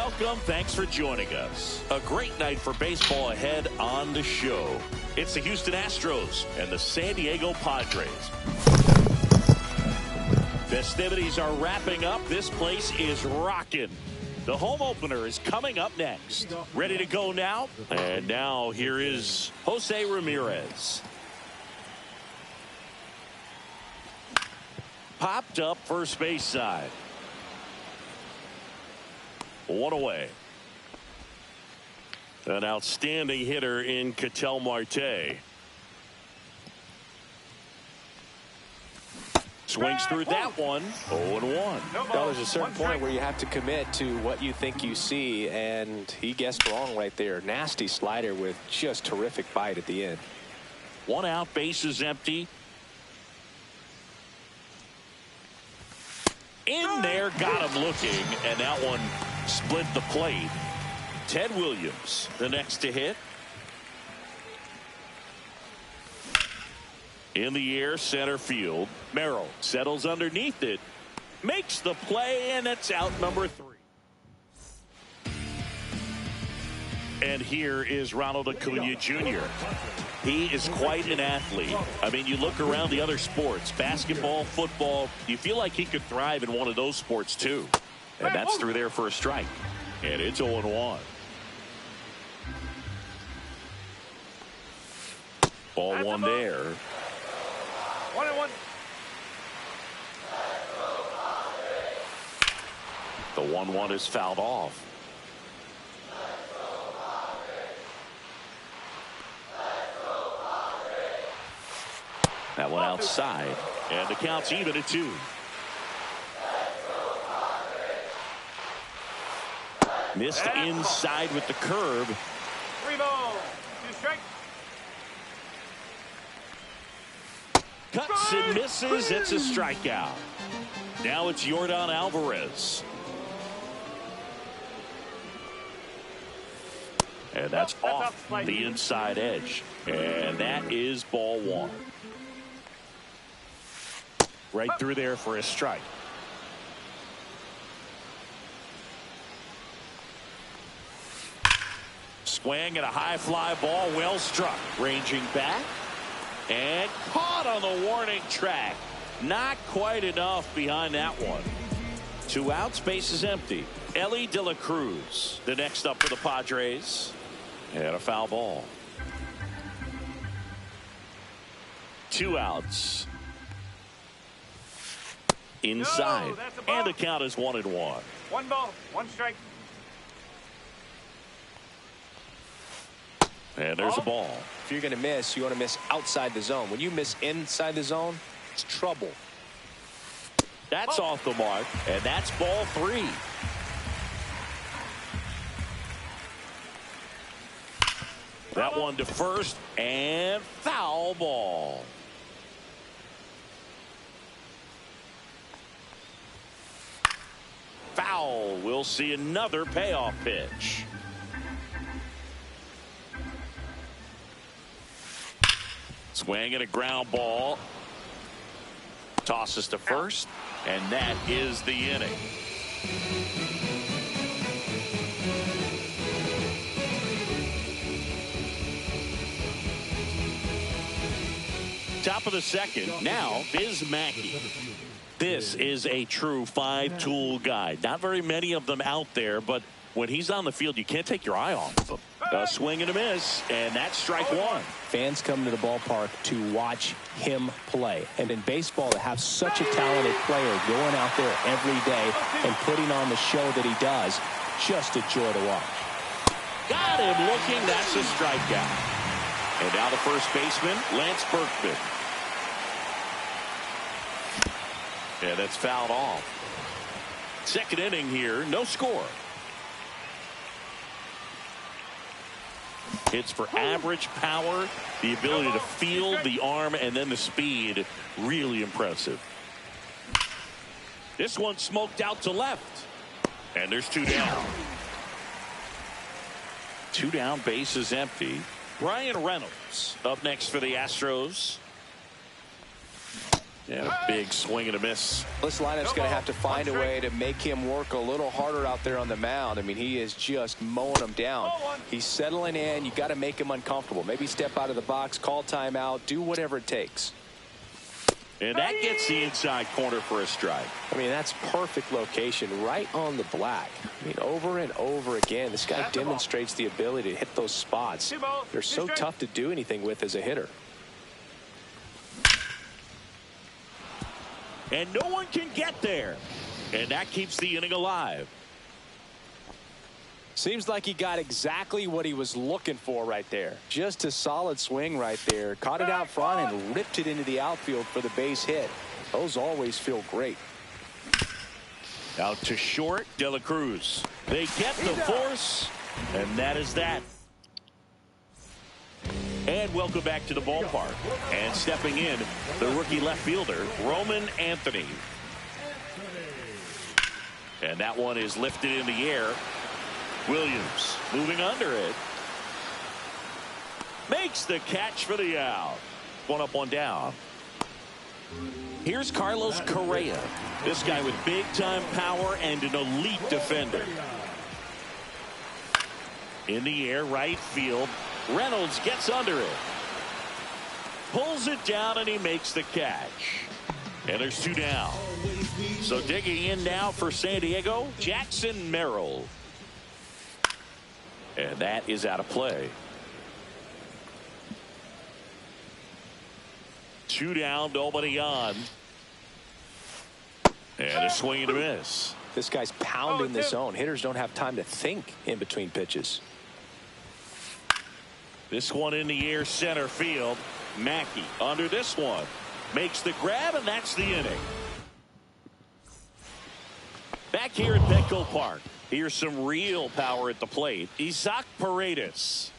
Welcome. Thanks for joining us. A great night for baseball ahead on the show. It's the Houston Astros and the San Diego Padres. Festivities are wrapping up. This place is rocking. The home opener is coming up next. Ready to go now? And now here is Jose Ramirez. Popped up first base side. One away. An outstanding hitter in Ketel Marte. Swings through that one. 0-1. Well, there's a certain point where you have to commit to what you think you see, and he guessed wrong right there. Nasty slider with just terrific bite at the end. One out, bases empty. In there, got him looking, and that one split the plate. Ted Williams, the next to hit. In the air, center field. Merrill settles underneath it. Makes the play, and it's out number 3. And here is Ronald Acuna Jr. He is quite an athlete. I mean, you look around the other sports, basketball, football, you feel like he could thrive in one of those sports too. And that's through there for a strike. And it's 0-1. Ball one there. 1-1. The 1-1 is fouled off. That one outside, and the count's even at 2. Missed inside with the curve. 3 balls, 2 strikes. Cuts and misses. It's a strikeout. Now it's Yordan Alvarez. And that's off the inside edge. And that is ball 1. Right through there for a strike. Swing at a high fly ball, well struck. Ranging back and caught on the warning track. Not quite enough behind that one. 2 outs, base is empty. Ellie De La Cruz, the next up for the Padres. And a foul ball. 2 outs. Inside. No, and the count is 1-1. 1 ball, 1 strike. And there's a ball. If you're going to miss, you want to miss outside the zone. When you miss inside the zone, it's trouble. That's off the mark, and that's ball 3. That one to first, and foul ball. Foul. We'll see another payoff pitch. Swing and a ground ball. Tosses to first, and that is the inning. Top of the second. Now, Biz Mackey. This is a true 5-tool guy. Not very many of them out there, but when he's on the field, you can't take your eye off of him. A swing and a miss, and that's strike 1. Fans come to the ballpark to watch him play. And in baseball, to have such a talented player going out there every day and putting on the show that he does, just a joy to watch. Got him looking. That's a strikeout. And now the first baseman, Lance Berkman. And that's fouled off. Second inning here, no score. Hits for average power, the ability to field, the arm, and then the speed. Really impressive. This one smoked out to left. And there's 2 down. 2 down, base is empty. Brian Reynolds up next for the Astros. And a big swing and a miss. This lineup's going to have to find a way to make him work a little harder out there on the mound. I mean, he is just mowing them down. He's settling in. You got to make him uncomfortable. Maybe step out of the box, call timeout, do whatever it takes. And that gets the inside corner for a strike. I mean, that's perfect location, right on the black. I mean, over and over again, this guy demonstrates the ability to hit those spots. They're so tough to do anything with as a hitter. And no one can get there. And that keeps the inning alive. Seems like he got exactly what he was looking for right there. Just a solid swing right there. Caught it out front and ripped it into the outfield for the base hit. Those always feel great. Out to short, De La Cruz. They get the force, and that is that. And welcome back to the ballpark. And stepping in, the rookie left fielder, Roman Anthony. And that one is lifted in the air. Williams moving under it. Makes the catch for the out. One up, one down. Here's Carlos Correa. This guy with big-time power and an elite defender. In the air, right field. Reynolds gets under it. Pulls it down, and he makes the catch. And there's two down. So digging in now for San Diego, Jackson Merrill. And that is out of play. Two down, nobody on. And a swing and a miss. This guy's pounding the zone. Hitters don't have time to think in between pitches. This one in the air, center field. Mackey under this one. Makes the grab, and that's the inning. Back here at Petco Park. Here's some real power at the plate. Isaac Paredes.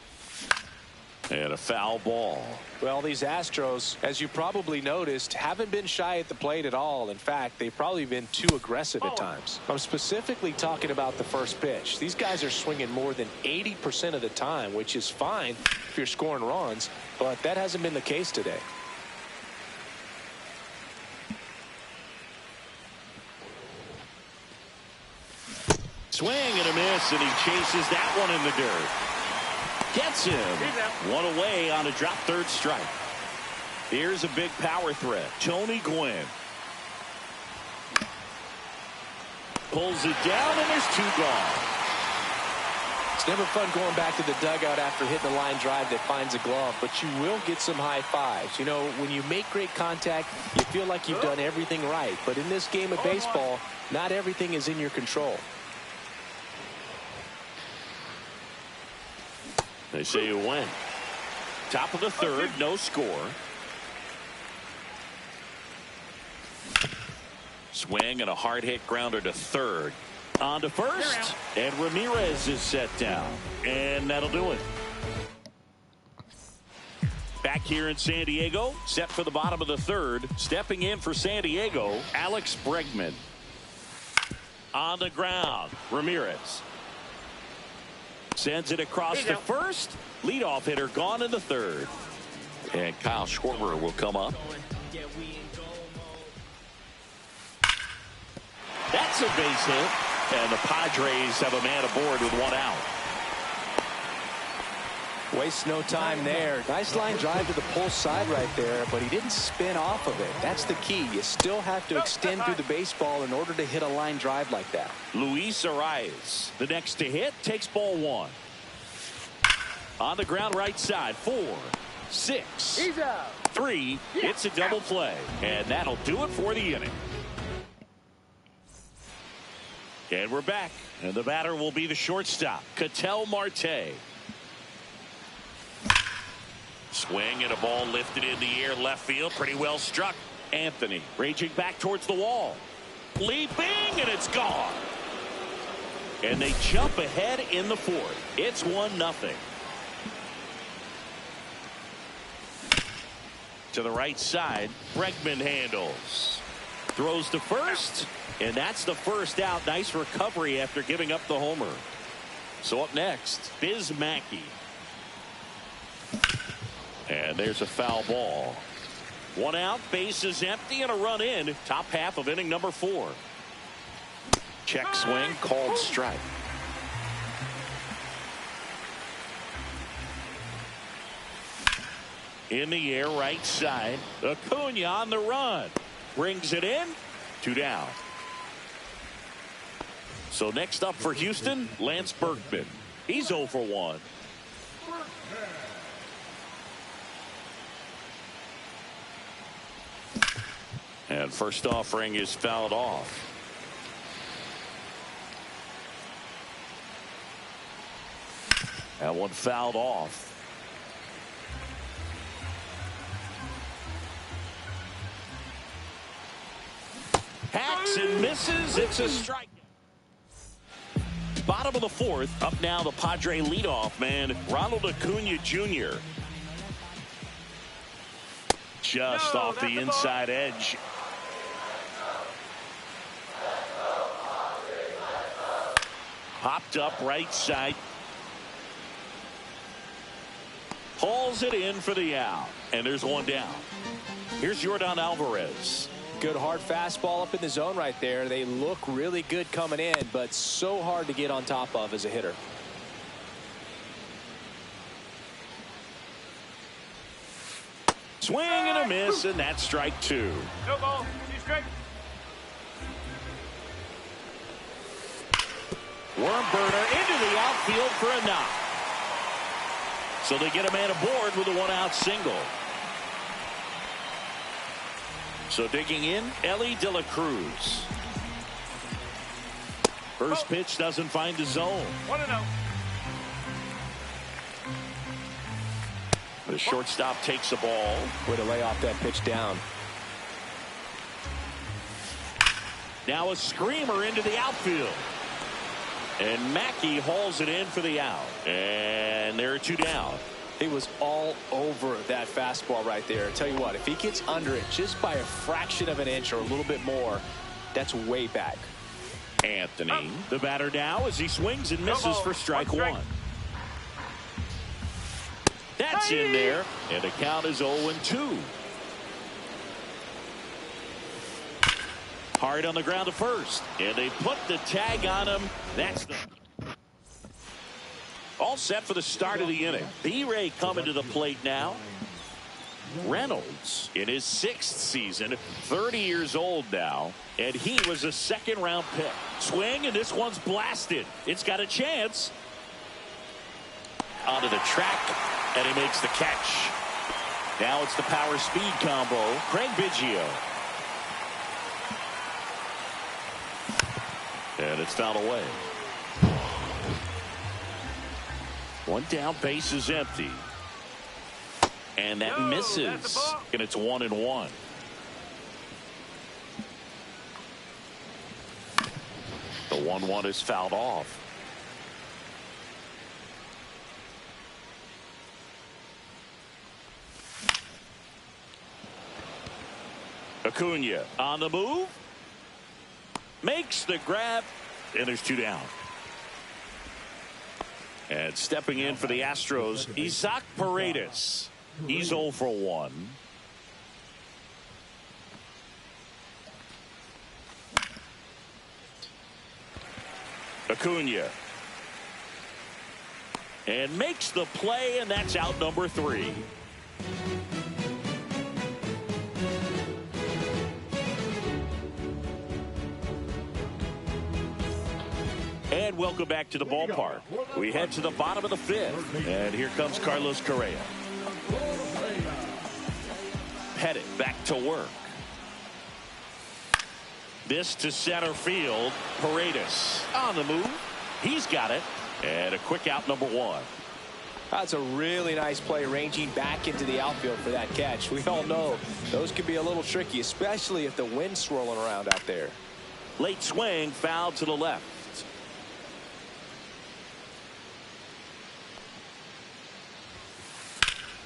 And a foul ball. Well, these Astros, as you probably noticed, haven't been shy at the plate at all. In fact, they've probably been too aggressive at times. I'm specifically talking about the first pitch. These guys are swinging more than 80% of the time, which is fine if you're scoring runs, but that hasn't been the case today. Swing and a miss, and he chases that one in the dirt. Gets him. One away on a drop third strike. Here's a big power threat. Tony Gwynn. Pulls it down, and there's two gone. It's never fun going back to the dugout after hitting a line drive that finds a glove, but you will get some high fives. You know, when you make great contact, you feel like you've done everything right. But in this game of baseball, not everything is in your control. They say you win. Top of the third, no score. Swing and a hard hit grounder to third. On to first, and Ramirez is set down. And that'll do it. Back here in San Diego, set for the bottom of the third. Stepping in for San Diego, Alex Bregman. On the ground, Ramirez. Sends it across to first. Leadoff hitter gone in the third. And Kyle Schwarber will come up. That's a base hit. And the Padres have a man aboard with one out. Wastes no time there. Nice line drive to the pull side right there, but he didn't spin off of it. That's the key. You still have to extend through the baseball in order to hit a line drive like that. Luis Arias, the next to hit, takes ball one. On the ground right side, 4, 6, 3. It's a double play. And that'll do it for the inning. And we're back. And the batter will be the shortstop, Ketel Marte. Swing and a ball lifted in the air left field. Pretty well struck. Anthony raging back towards the wall. Leaping, and it's gone. And they jump ahead in the fourth. It's 1-0. To the right side, Bregman handles. Throws to first, and that's the first out. Nice recovery after giving up the homer. So up next, Biz Mackey. And there's a foul ball. One out, bases empty, and a run in. Top half of inning number 4. Check swing, called strike. In the air, right side. Acuna on the run. Brings it in. 2 down. So next up for Houston, Lance Berkman. He's 0 for 1. And first offering is fouled off. That one fouled off. Hacks and misses. It's a strike. Bottom of the 4th. Up now the Padre leadoff man, Ronald Acuna Jr. Just off the inside edge. Popped up right side. Hauls it in for the out. And there's one down. Here's Yordan Alvarez. Good hard fastball up in the zone right there. They look really good coming in, but so hard to get on top of as a hitter. Swing and a miss, and that's strike 2. No ball, 2 strikes. Worm burner into the outfield for a knock. So they get a man aboard with a 1-out single. So digging in, Ellie De La Cruz. First pitch doesn't find the zone. 1-0. The shortstop takes the ball. Way to lay off that pitch down. Now a screamer into the outfield. And Mackey hauls it in for the out. And there are 2 down. He was all over that fastball right there. I tell you what, if he gets under it just by a fraction of an inch or a little bit more, that's way back. Anthony, the batter now as he swings and misses for strike 1. That's in there, and the count is 0-2. Hard on the ground to first, and they put the tag on him. That's the all set for the start of the inning. B-Ray coming to the plate now. Reynolds in his 6th season, 30 years old now, and he was a 2nd-round pick. Swing, and this one's blasted. It's got a chance. Onto the track, and he makes the catch. Now it's the power speed combo. Craig Biggio. And it's fouled away. 1 down, base is empty. And that misses. And it's 1-1. The 1-1 is fouled off. Acuna on the move. Makes the grab. And there's 2 down. And stepping in for the Astros, Isaac Paredes. He's 0 for 1. Acuna. And makes the play, and that's out number 3. And welcome back to the ballpark. We head to the bottom of the 5th. And here comes Carlos Correa. Pettit back to work. This to center field. Paredes on the move. He's got it. And a quick out, number 1. That's a really nice play, ranging back into the outfield for that catch. We all know those can be a little tricky, especially if the wind's swirling around out there. Late swing, foul to the left.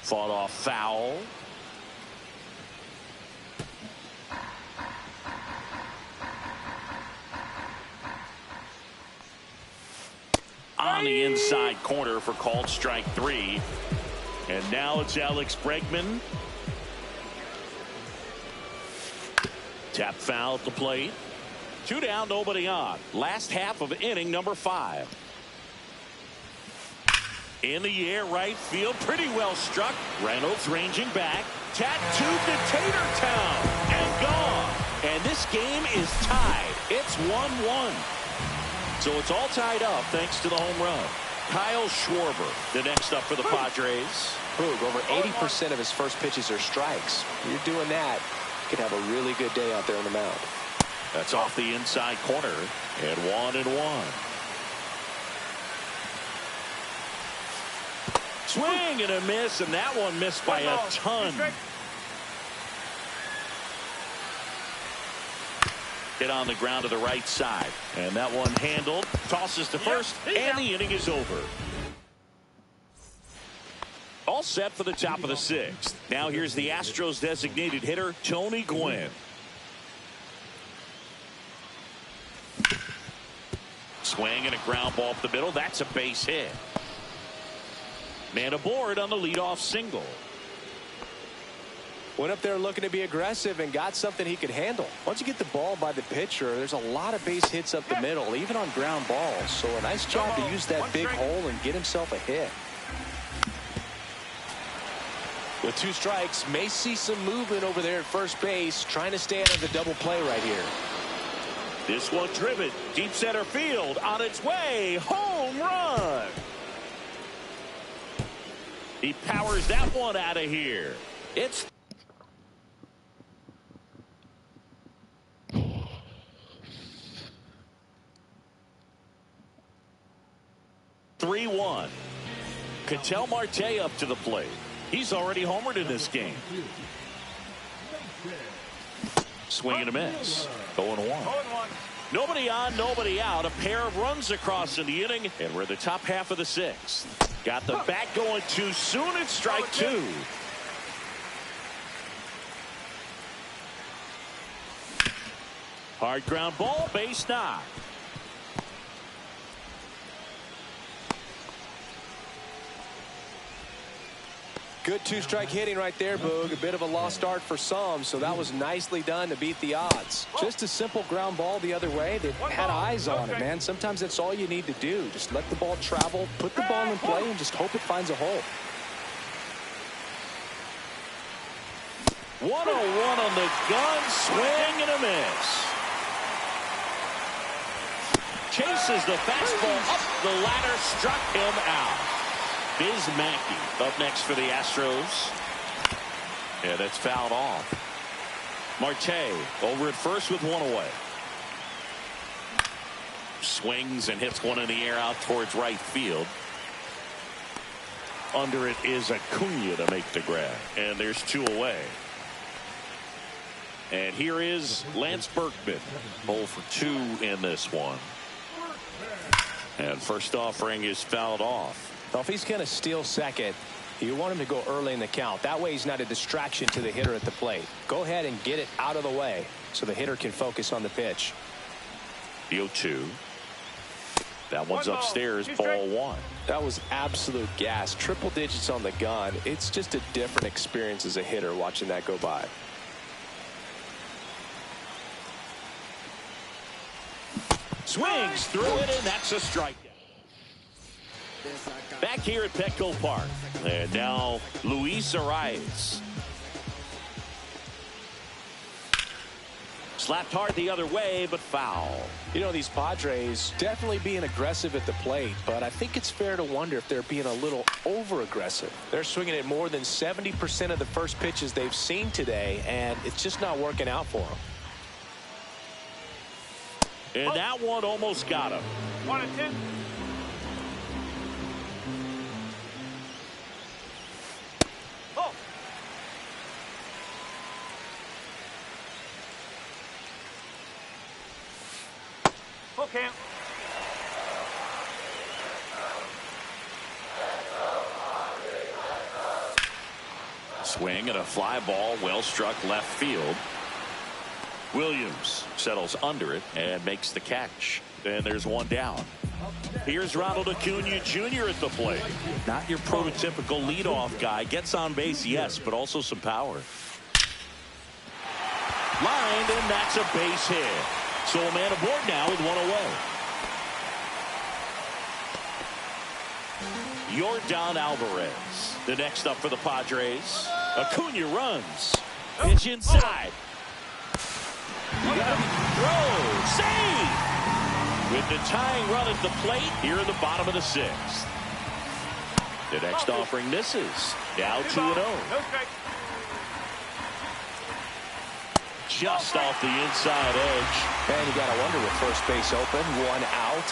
Fought off foul. On the inside corner for called strike 3. And now it's Alex Bregman. Tap foul at the plate. 2 down, nobody on. Last half of inning number 5. In the air, right field, pretty well struck. Reynolds ranging back. Tattooed to Tatertown and gone. And this game is tied. It's 1-1. So it's all tied up thanks to the home run. Kyle Schwarber, the next up for the Padres. Boog, over 80% of his first pitches are strikes. You're doing that, you could have a really good day out there on the mound. That's off the inside corner, and 1-1. Swing and a miss, and that one missed by a ton. Hit on the ground to the right side, and that one handled. Tosses to first, and the inning is over. All set for the top of the 6th. Now here's the Astros designated hitter, Tony Gwynn. Swing and a ground ball up the middle. That's a base hit. Man aboard on the leadoff single. Went up there looking to be aggressive and got something he could handle. Once you get the ball by the pitcher, there's a lot of base hits up the middle, even on ground balls. So a nice job to use that big hole and get himself a hit. With 2 strikes, may see some movement over there at first base, trying to stay out of the double play right here. This one driven deep center field, on its way, home run. He powers that one out of here. It's 3-1. Ketel Marte up to the plate. He's already homered in this game. Swing and a miss. 0-1. Nobody on, nobody out. A pair of runs across in the inning, and we're at the top half of the 6th. Got the bat going too soon. It's strike 2. Hard ground ball, base knock. Good 2-strike hitting right there, Boog. A bit of a lost start for some, so that was nicely done to beat the odds. Just a simple ground ball the other way. They had eyes on it, man. Sometimes that's all you need to do. Just let the ball travel, put the ball in play, and just hope it finds a hole. 1-0-1 on the gun, swing and a miss. Chases the fastball up the ladder, struck him out. Biz Mackey up next for the Astros. Yeah, that's fouled off. Marte over at first with 1 away. Swings and hits one in the air out towards right field. Under it is Acuna to make the grab. And there's 2 away. And here is Lance Berkman. 0 for 2 in this one. And first offering is fouled off. Well, if he's going to steal second, you want him to go early in the count. That way he's not a distraction to the hitter at the plate. Go ahead and get it out of the way so the hitter can focus on the pitch. The 0-2. That one's upstairs, ball 1. That was absolute gas. Triple digits on the gun. It's just a different experience as a hitter watching that go by. Swings through it, and that's a strikeout. Back here at Petco Park. And now Luis Arias. Slapped hard the other way, but foul. You know, these Padres definitely being aggressive at the plate, but I think it's fair to wonder if they're being a little over-aggressive. They're swinging at more than 70% of the first pitches they've seen today, and it's just not working out for them. And that one almost got him. 1-10. Okay. Swing and a fly ball, well struck left field. Williams settles under it and makes the catch. And there's 1 down. Here's Ronald Acuna Jr. at the plate. Not your prototypical leadoff guy. Gets on base, yes, but also some power. Lined, and that's a base hit. So a man aboard now with one away. Yordan Alvarez, the next up for the Padres. Acuna runs. Pitch inside. Throw. Save. With the tying run at the plate here in the bottom of the sixth. The next offering misses. Now 2-0. Just off the inside edge. And you got to wonder, with first base open, one out,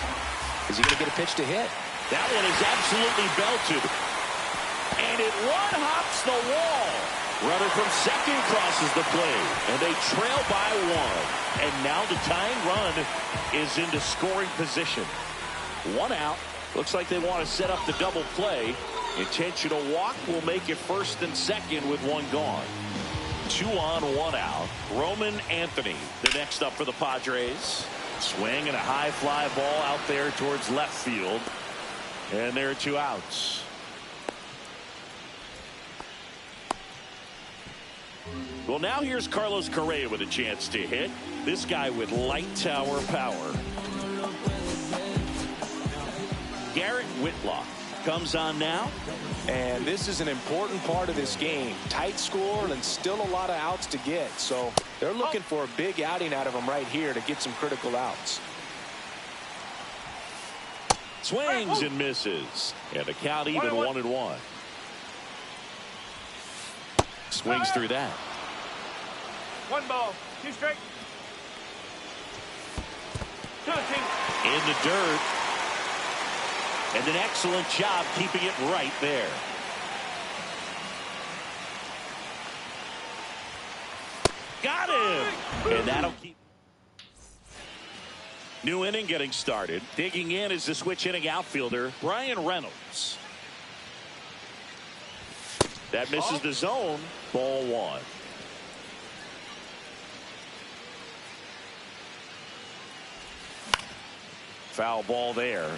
is he going to get a pitch to hit? That one is absolutely belted. And it one-hops the wall. Runner from second crosses the plate. And they trail by one. And now the tying run is into scoring position. One out. Looks like they want to set up the double play. Intentional walk will make it first and second with one gone. 2 on, 1 out. Roman Anthony, the next up for the Padres. Swing and a high fly ball out there towards left field. And there are 2 outs. Well, now here's Carlos Correa with a chance to hit. This guy with light tower power. Garrett Whitlock comes on now. And this is an important part of this game. Tight score and still a lot of outs to get. So they're looking for a big outing out of him right here to get some critical outs. Swings and misses. And the count even 1-1. Swings through that. 1 ball, 2 strike. 2-2. In the dirt. And an excellent job keeping it right there. Got him. And that'll keep. New inning getting started. Digging in is the switch hitting outfielder, Brian Reynolds. That misses the zone. Ball 1. Foul ball there.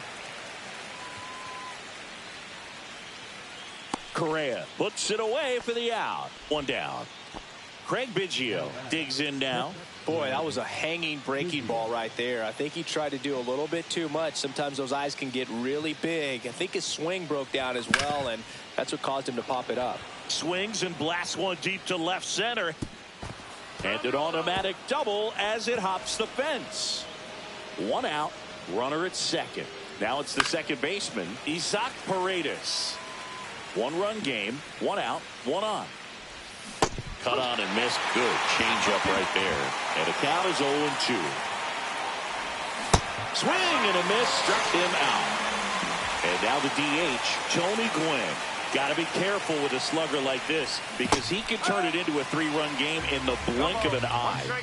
Correa puts it away for the out. 1 down. Craig Biggio digs in now. Boy, that was a hanging breaking ball right there. I think he tried to do a little bit too much. Sometimes those eyes can get really big. I think his swing broke down as well, and that's what caused him to pop it up. Swings and blasts one deep to left center. And an automatic double as it hops the fence. 1 out. Runner at second. Now it's the second baseman, Isaac Paredes. 1-run game, 1 out, 1 on. Cut on and missed. Good change up right there. And the count is 0-2. Swing and a miss, struck him out. And now the DH, Tony Gwynn. Got to be careful with a slugger like this because he can turn it into a 3-run game in the blink of an eye.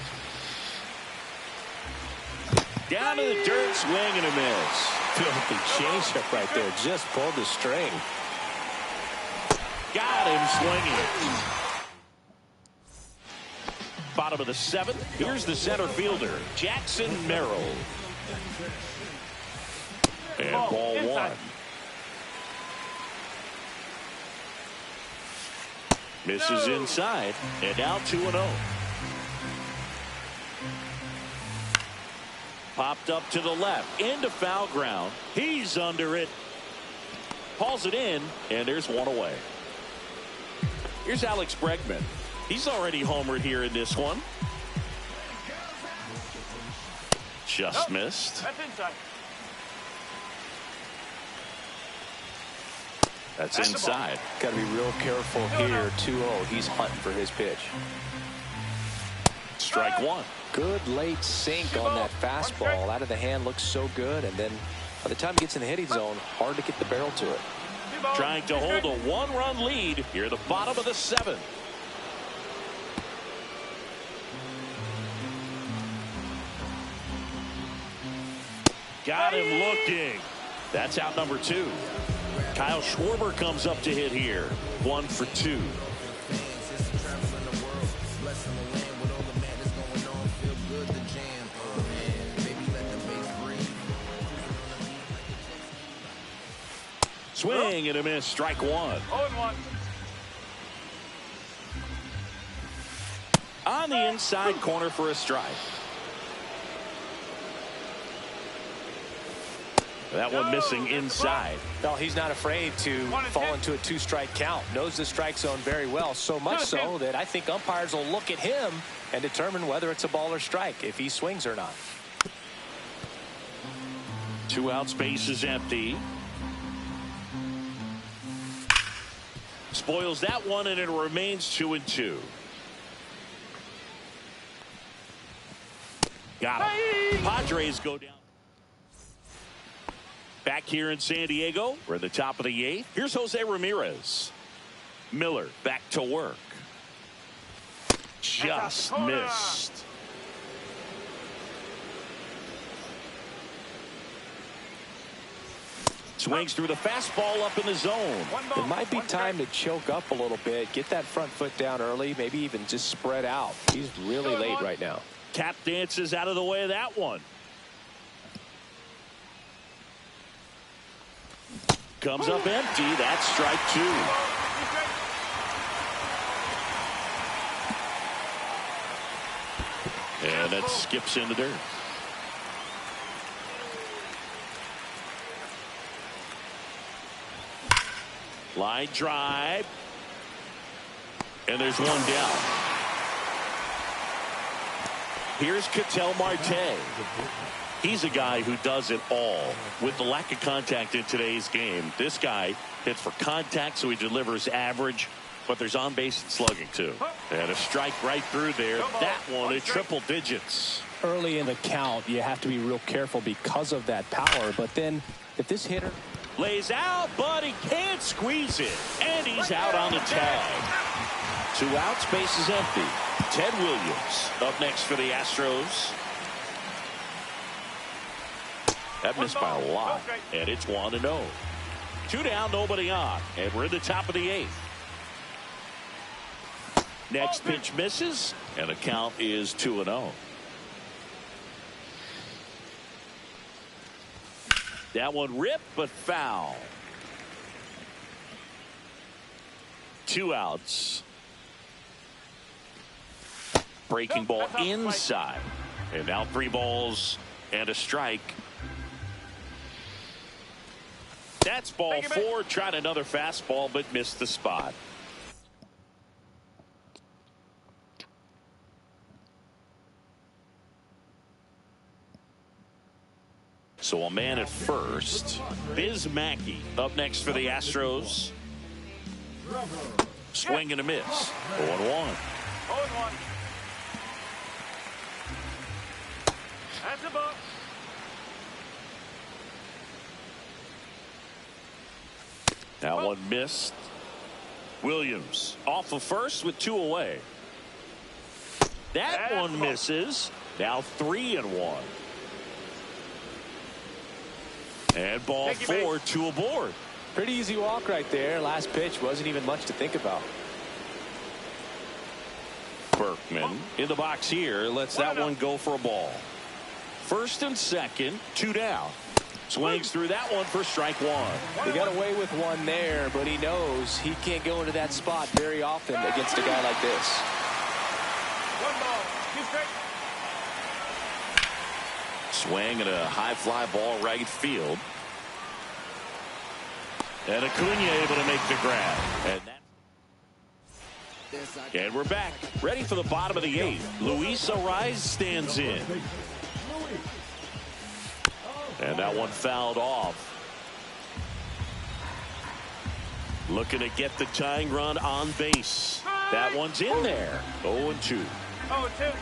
Down to the dirt, swing and a miss. Filthy changeup right there. Just pulled the string. Got him swinging. Bottom of the 7th. Here's the center fielder, Jackson Merrill. And ball 1. Misses inside. And now 2-0. Popped up to the left. Into foul ground. He's under it. Hauls it in. And there's 1 away. Here's Alex Bregman. He's already homered here in this one. Just missed. That's inside. That's inside. Got to be real careful here. 2-0. He's hunting for his pitch. Strike 1. Good late sink on that fastball. Out of the hand, looks so good. And then by the time he gets in the hitting zone, hard to get the barrel to it. Trying to hold a 1-run lead here at the bottom of the 7th. Got him looking. That's out number 2. Kyle Schwarber comes up to hit here. 1 for 2. Swing and a miss. Strike 1. 0-1. on the inside corner for a strike. That one missing inside. Well, he's not afraid to fall into a two-strike count. Knows the strike zone very well, so much so that I think umpires will look at him and determine whether it's a ball or strike, if he swings or not. 2 outs, base is empty. Spoils that one, and it remains 2-2. Got him. Padres go down. Back here in San Diego, we're at the top of the 8th. Here's Jose Ramirez. Miller back to work. Just missed. Swings through the fastball up in the zone. It might be time to choke up a little bit, get that front foot down early, maybe even just spread out. He's really late right now. Cap dances out of the way of that one. Comes up empty. That's strike 2. And that skips in the dirt. Line drive. And there's one down. Here's Ketel Marte. He's a guy who does it all. With the lack of contact in today's game, this guy hits for contact, so he delivers average, but there's on base and slugging too. And a strike right through there. That one at triple digits. Early in the count, you have to be real careful because of that power, but then if this hitter lays out, but he can't squeeze it, and he's out on the tag. 2 outs, base is empty. Ted Williams up next for the Astros. That missed by a lot, and it's 1-0. 2 down, nobody on, and we're in the top of the 8th. Next pitch misses, and the count is 2-0. That one ripped, but foul. 2 outs. Breaking ball inside, and now 3 balls and a strike. That's ball 4. Tried another fastball, but missed the spot. So a man at first. Biz Mackey up next for the Astros. Swing and a miss. 0-1. 0-1. That's a ball. That one missed. Williams off of first with 2 away. That one misses. Now 3-1. And ball 4, 2 aboard. Pretty easy walk right there. Last pitch wasn't even much to think about. Berkman in the box here lets that one go for a ball. First and second, 2 down. Swings through that one for strike 1. He got away with one there, but he knows he can't go into that spot very often against a guy like this. 1 ball, 2 strikes. Swing and a high fly ball right field. And Acuna able to make the grab. And we're back. Ready for the bottom of the 8th. Luis Ariz stands in. And that one fouled off. Looking to get the tying run on base. That one's in there. 0-2. 0-2.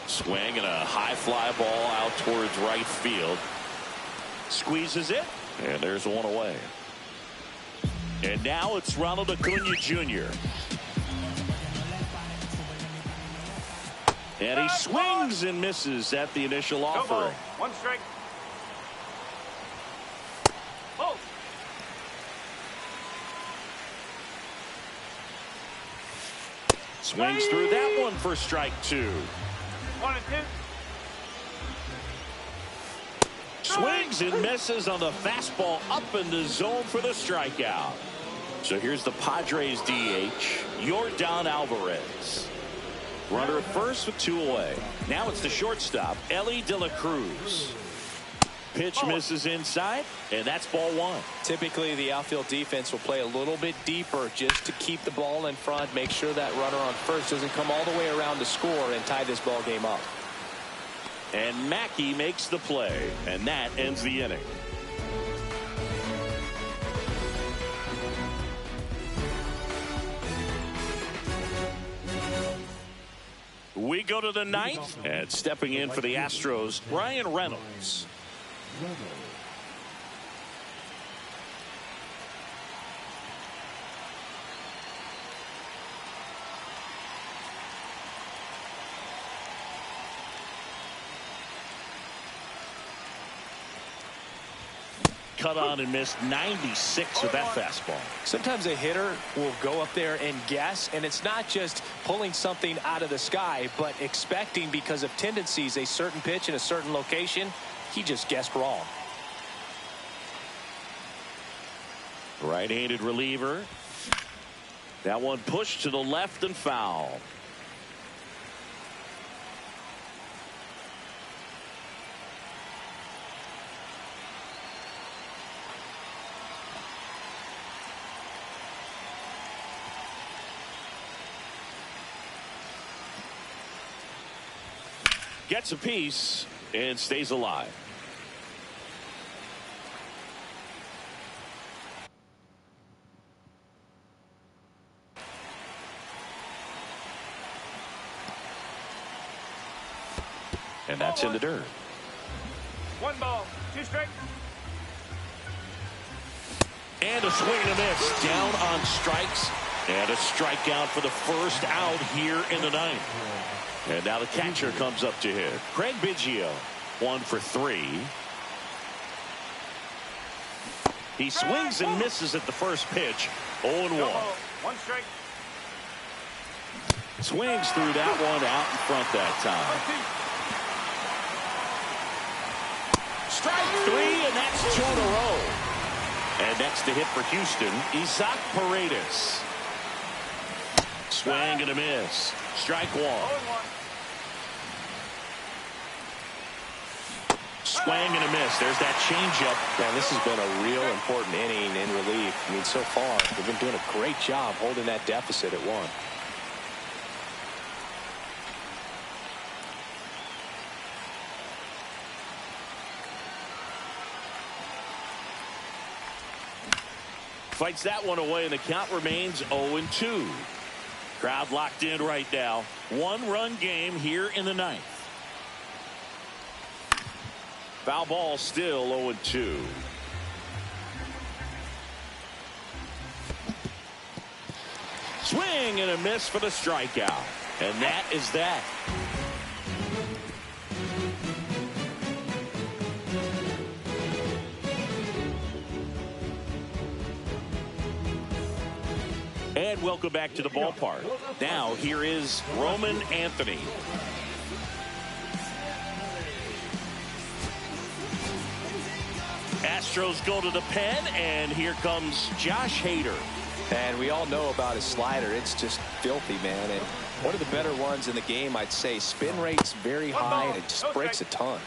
Swing and a high fly ball out towards right field. Squeezes it. And there's one away. And now it's Ronald Acuna Jr. And he swings and misses at the initial offering. 1 strike. Oh. Swings through that one for strike 2. 1 and 2. Swings and misses on the fastball up in the zone for the strikeout. So here's the Padres DH, Yordan Alvarez. Runner at first with 2 away. Now it's the shortstop, Ellie De La Cruz. Pitch misses inside, and that's ball 1. Typically, the outfield defense will play a little bit deeper just to keep the ball in front, make sure that runner on first doesn't come all the way around to score and tie this ball game up. And Mackey makes the play, and that ends the inning. We go to the 9th, and stepping in for the Astros, Ryan Reynolds. Cut on and missed 96 with that fastball. Sometimes a hitter will go up there and guess, and it's not just pulling something out of the sky, but expecting, because of tendencies, a certain pitch in a certain location. He just guessed wrong. Right-handed reliever. That one pushed to the left and foul. Gets a piece and stays alive. And that's in the dirt. 1 ball, 2 strikes. And a swing and a miss. Down on strikes. And a strikeout for the first out here in the 9th. And now the catcher comes up to hit. Craig Biggio, 1 for 3. He swings and misses at the first pitch. 0-1. 1 strike. Swings through that one out in front that time. Strike 3, and that's 2 in a row. And next to hit for Houston, Isaac Paredes. Swing and a miss. Strike 1. Swing and a miss. There's that changeup. Man, this has been a real important inning in relief. I mean, so far, they've been doing a great job holding that deficit at 1. Fights that one away, and the count remains 0-2. Crowd locked in right now. 1-run game here in the 9th. Foul ball, still 0-2. Swing and a miss for the strikeout. And that is that. And welcome back to the ballpark. Now here is Roman Anthony. Astros go to the pen, and here comes Josh Hader. And we all know about his slider. It's just filthy, man. And one of the better ones in the game, I'd say. Spin rate's very high, and it just breaks a ton.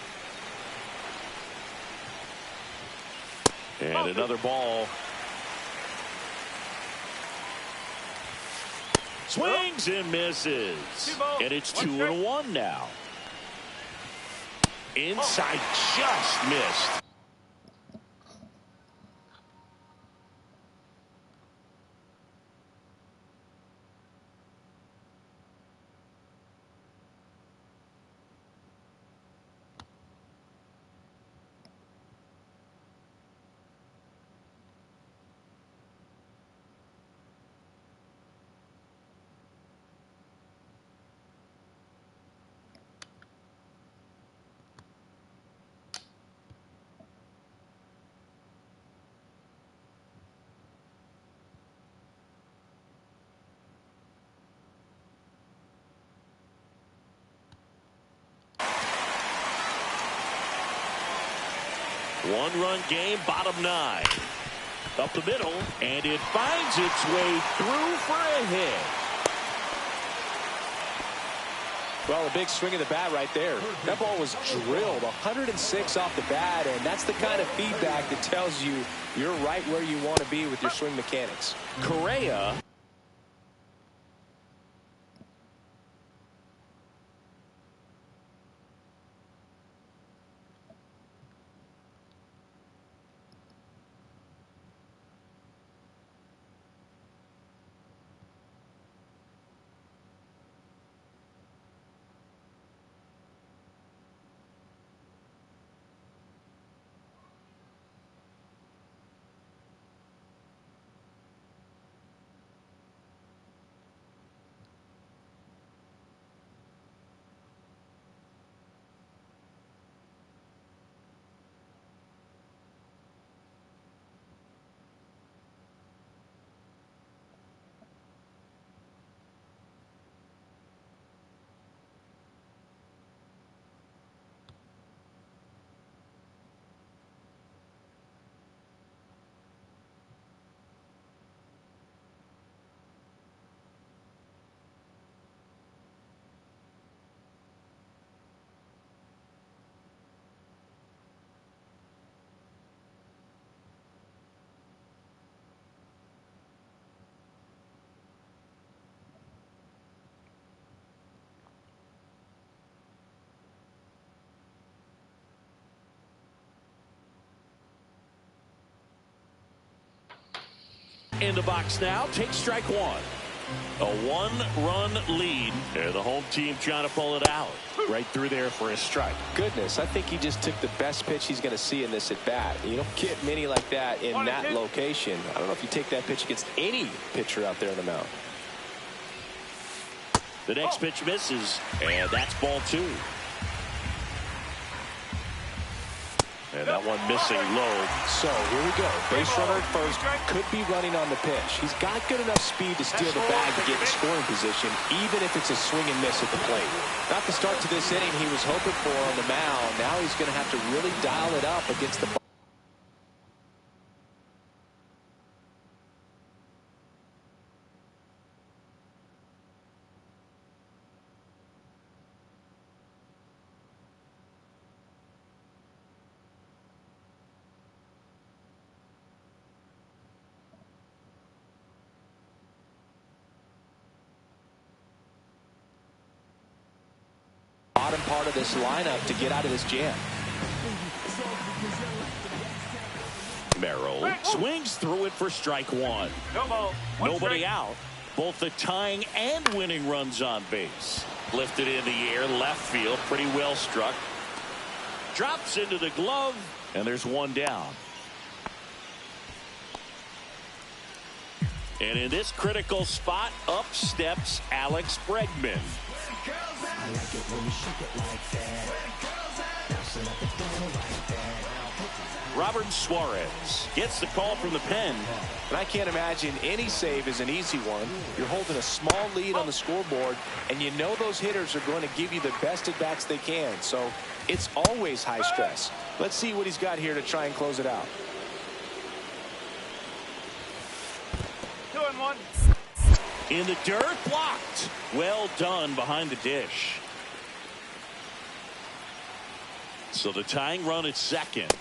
And another ball. Swings and misses. And it's 2-1 now. Inside, just missed. One-run game, bottom 9. Up the middle, and it finds its way through for a hit. Well, a big swing of the bat right there. That ball was drilled 106 off the bat, and that's the kind of feedback that tells you you're right where you want to be with your swing mechanics. Correa. In the box now, take strike one. A one-run lead. And the home team trying to pull it out. Right through there for a strike. Goodness, I think he just took the best pitch he's going to see in this at-bat. You don't get many like that in that location. I don't know if you take that pitch against any pitcher out there on the mound. The next pitch misses, and that's ball two. And that one missing low. So here we go. Base runner at first, could be running on the pitch. He's got good enough speed to steal the bag to get in scoring position, even if it's a swing and miss at the plate. Not the start to this inning he was hoping for on the mound. Now he's going to have to really dial it up against the bottom part of this lineup to get out of this jam. Merrill swings through it for strike one. No ball. Nobody out. Both the tying and winning runs on base. Lifted in the air, left field, pretty well struck. Drops into the glove, and there's one down. And in this critical spot, up steps Alex Bregman. Robert Suarez gets the call from the pen. And I can't imagine any save is an easy one. You're holding a small lead on the scoreboard, and you know those hitters are going to give you the best at-bats they can. So it's always high stress. Let's see what he's got here to try and close it out. 2-1. In the dirt, blocked. Well done behind the dish. So the tying run at second.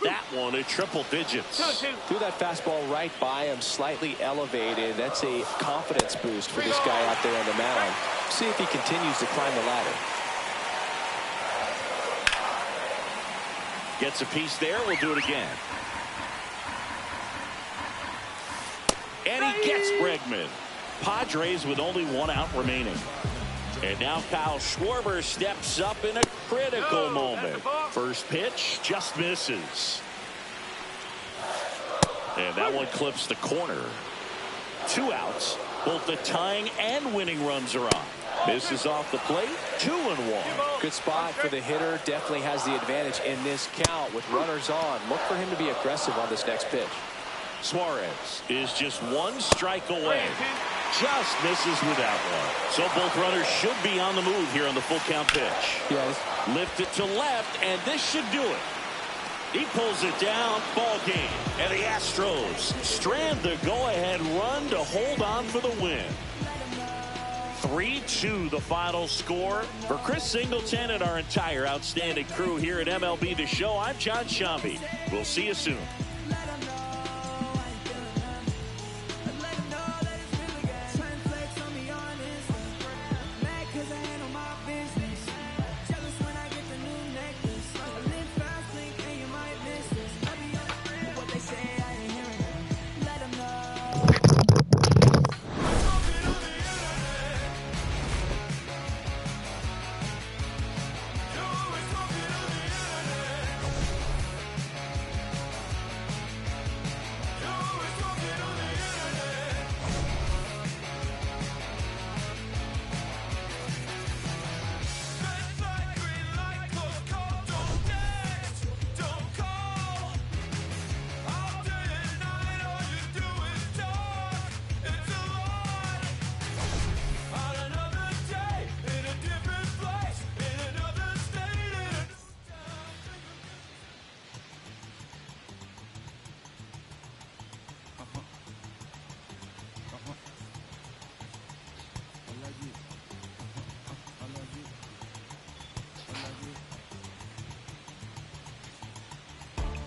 That one at triple digits. 2-2. Threw that fastball right by him, slightly elevated. That's a confidence boost for this guy out there on the mound. See if he continues to climb the ladder. Gets a piece there. We'll do it again. And he gets Bregman. Padres with only one out remaining. And now Kyle Schwarber steps up in a critical moment. First pitch just misses. And that one clips the corner. 2 outs. Both the tying and winning runs are on. Misses off the plate. 2-1. Good spot for the hitter. Definitely has the advantage in this count with runners on. Look for him to be aggressive on this next pitch. Suarez is just 1 strike away. Just misses with that one. So both runners should be on the move here on the full count pitch. Yes. Lift it to left, and this should do it. He pulls it down. Ball game. And the Astros strand the go-ahead run to hold on for the win. 3-2 the final score. For Chris Singleton and our entire outstanding crew here at MLB The Show, I'm John Shambi. We'll see you soon.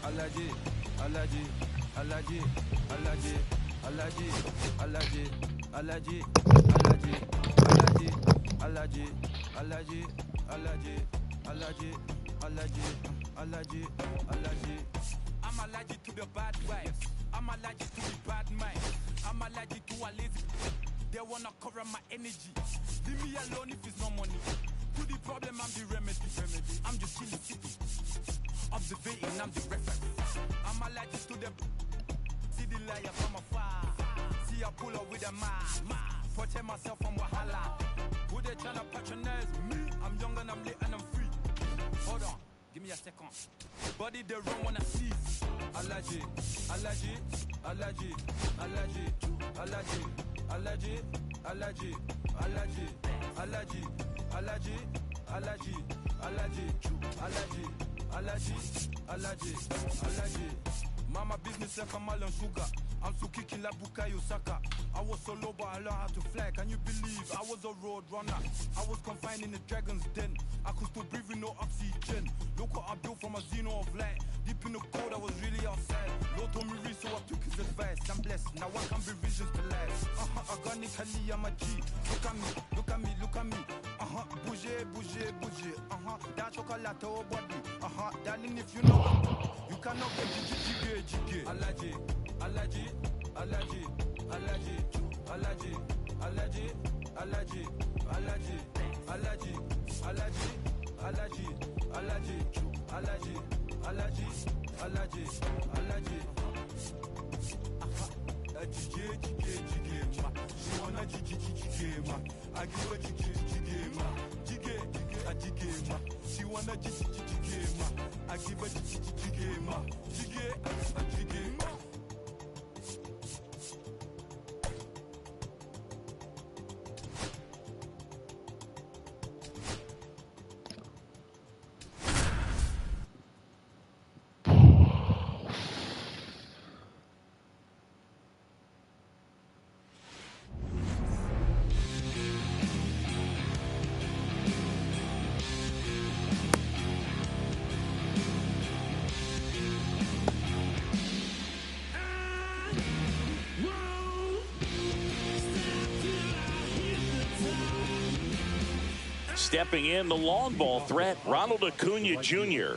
Alaji, Alaji, Alaji, Alaji, Alaji, Alaji, Alaji, Alaji, Alaji, Alaji, Alaji, Alaji, Alaji, Alaji, Alaji, Alaji. I'm allergic to the bad vibes. I'm allergic to the bad mind. I'm allergic to a lazy. They wanna cover my energy. Leave me alone if it's no money. To the problem, I'm the remedy. I'm just chilling, sitting, observating. I'm the reference. I'm allergic to the. See the liar from afar. See I pull up with a mask. Protect myself from wahala. Who they tryna patronize me? I'm young and I'm lit and I'm free. Hold on, give me a second. Body they run when I seize. Allergy, allergy, allergy, allergy, allergy, allergy, allergy, allergy, allergy, allergy, allergy, allergy, allergy, allergy, allergy, allergy. Mama business like a melon sugar. I'm so kicking like Bukayo Saka. I was so low but I learned how to fly. Can you believe I was a road runner? I was confined in the dragon's den. I could still breathe with no oxygen. Look what I built from a xeno of light. Deep in the cold I was really outside. Lord told me read so I took his advice. I'm blessed, now I can be visions to life. Organically I'm a G. Look at me, look at me, look at me. Bouger, bouger, bouger. That chocolate oh body. Darling if you know you cannot get jiggy. Allergy, allergy, allergy, allergy, allergy, allergy, allergy, allergy, allergy, allergy, allergy, allergy, allergy, allergy, allergy, allergy. Jiggy, ma. She wanna jiggy, ma. I give her jiggy, ma. Jiggy, ma. She wanna jiggy, ma. I give her jiggy, ma. Jiggy, ma. Stepping in, the long ball threat, Ronald Acuna Jr.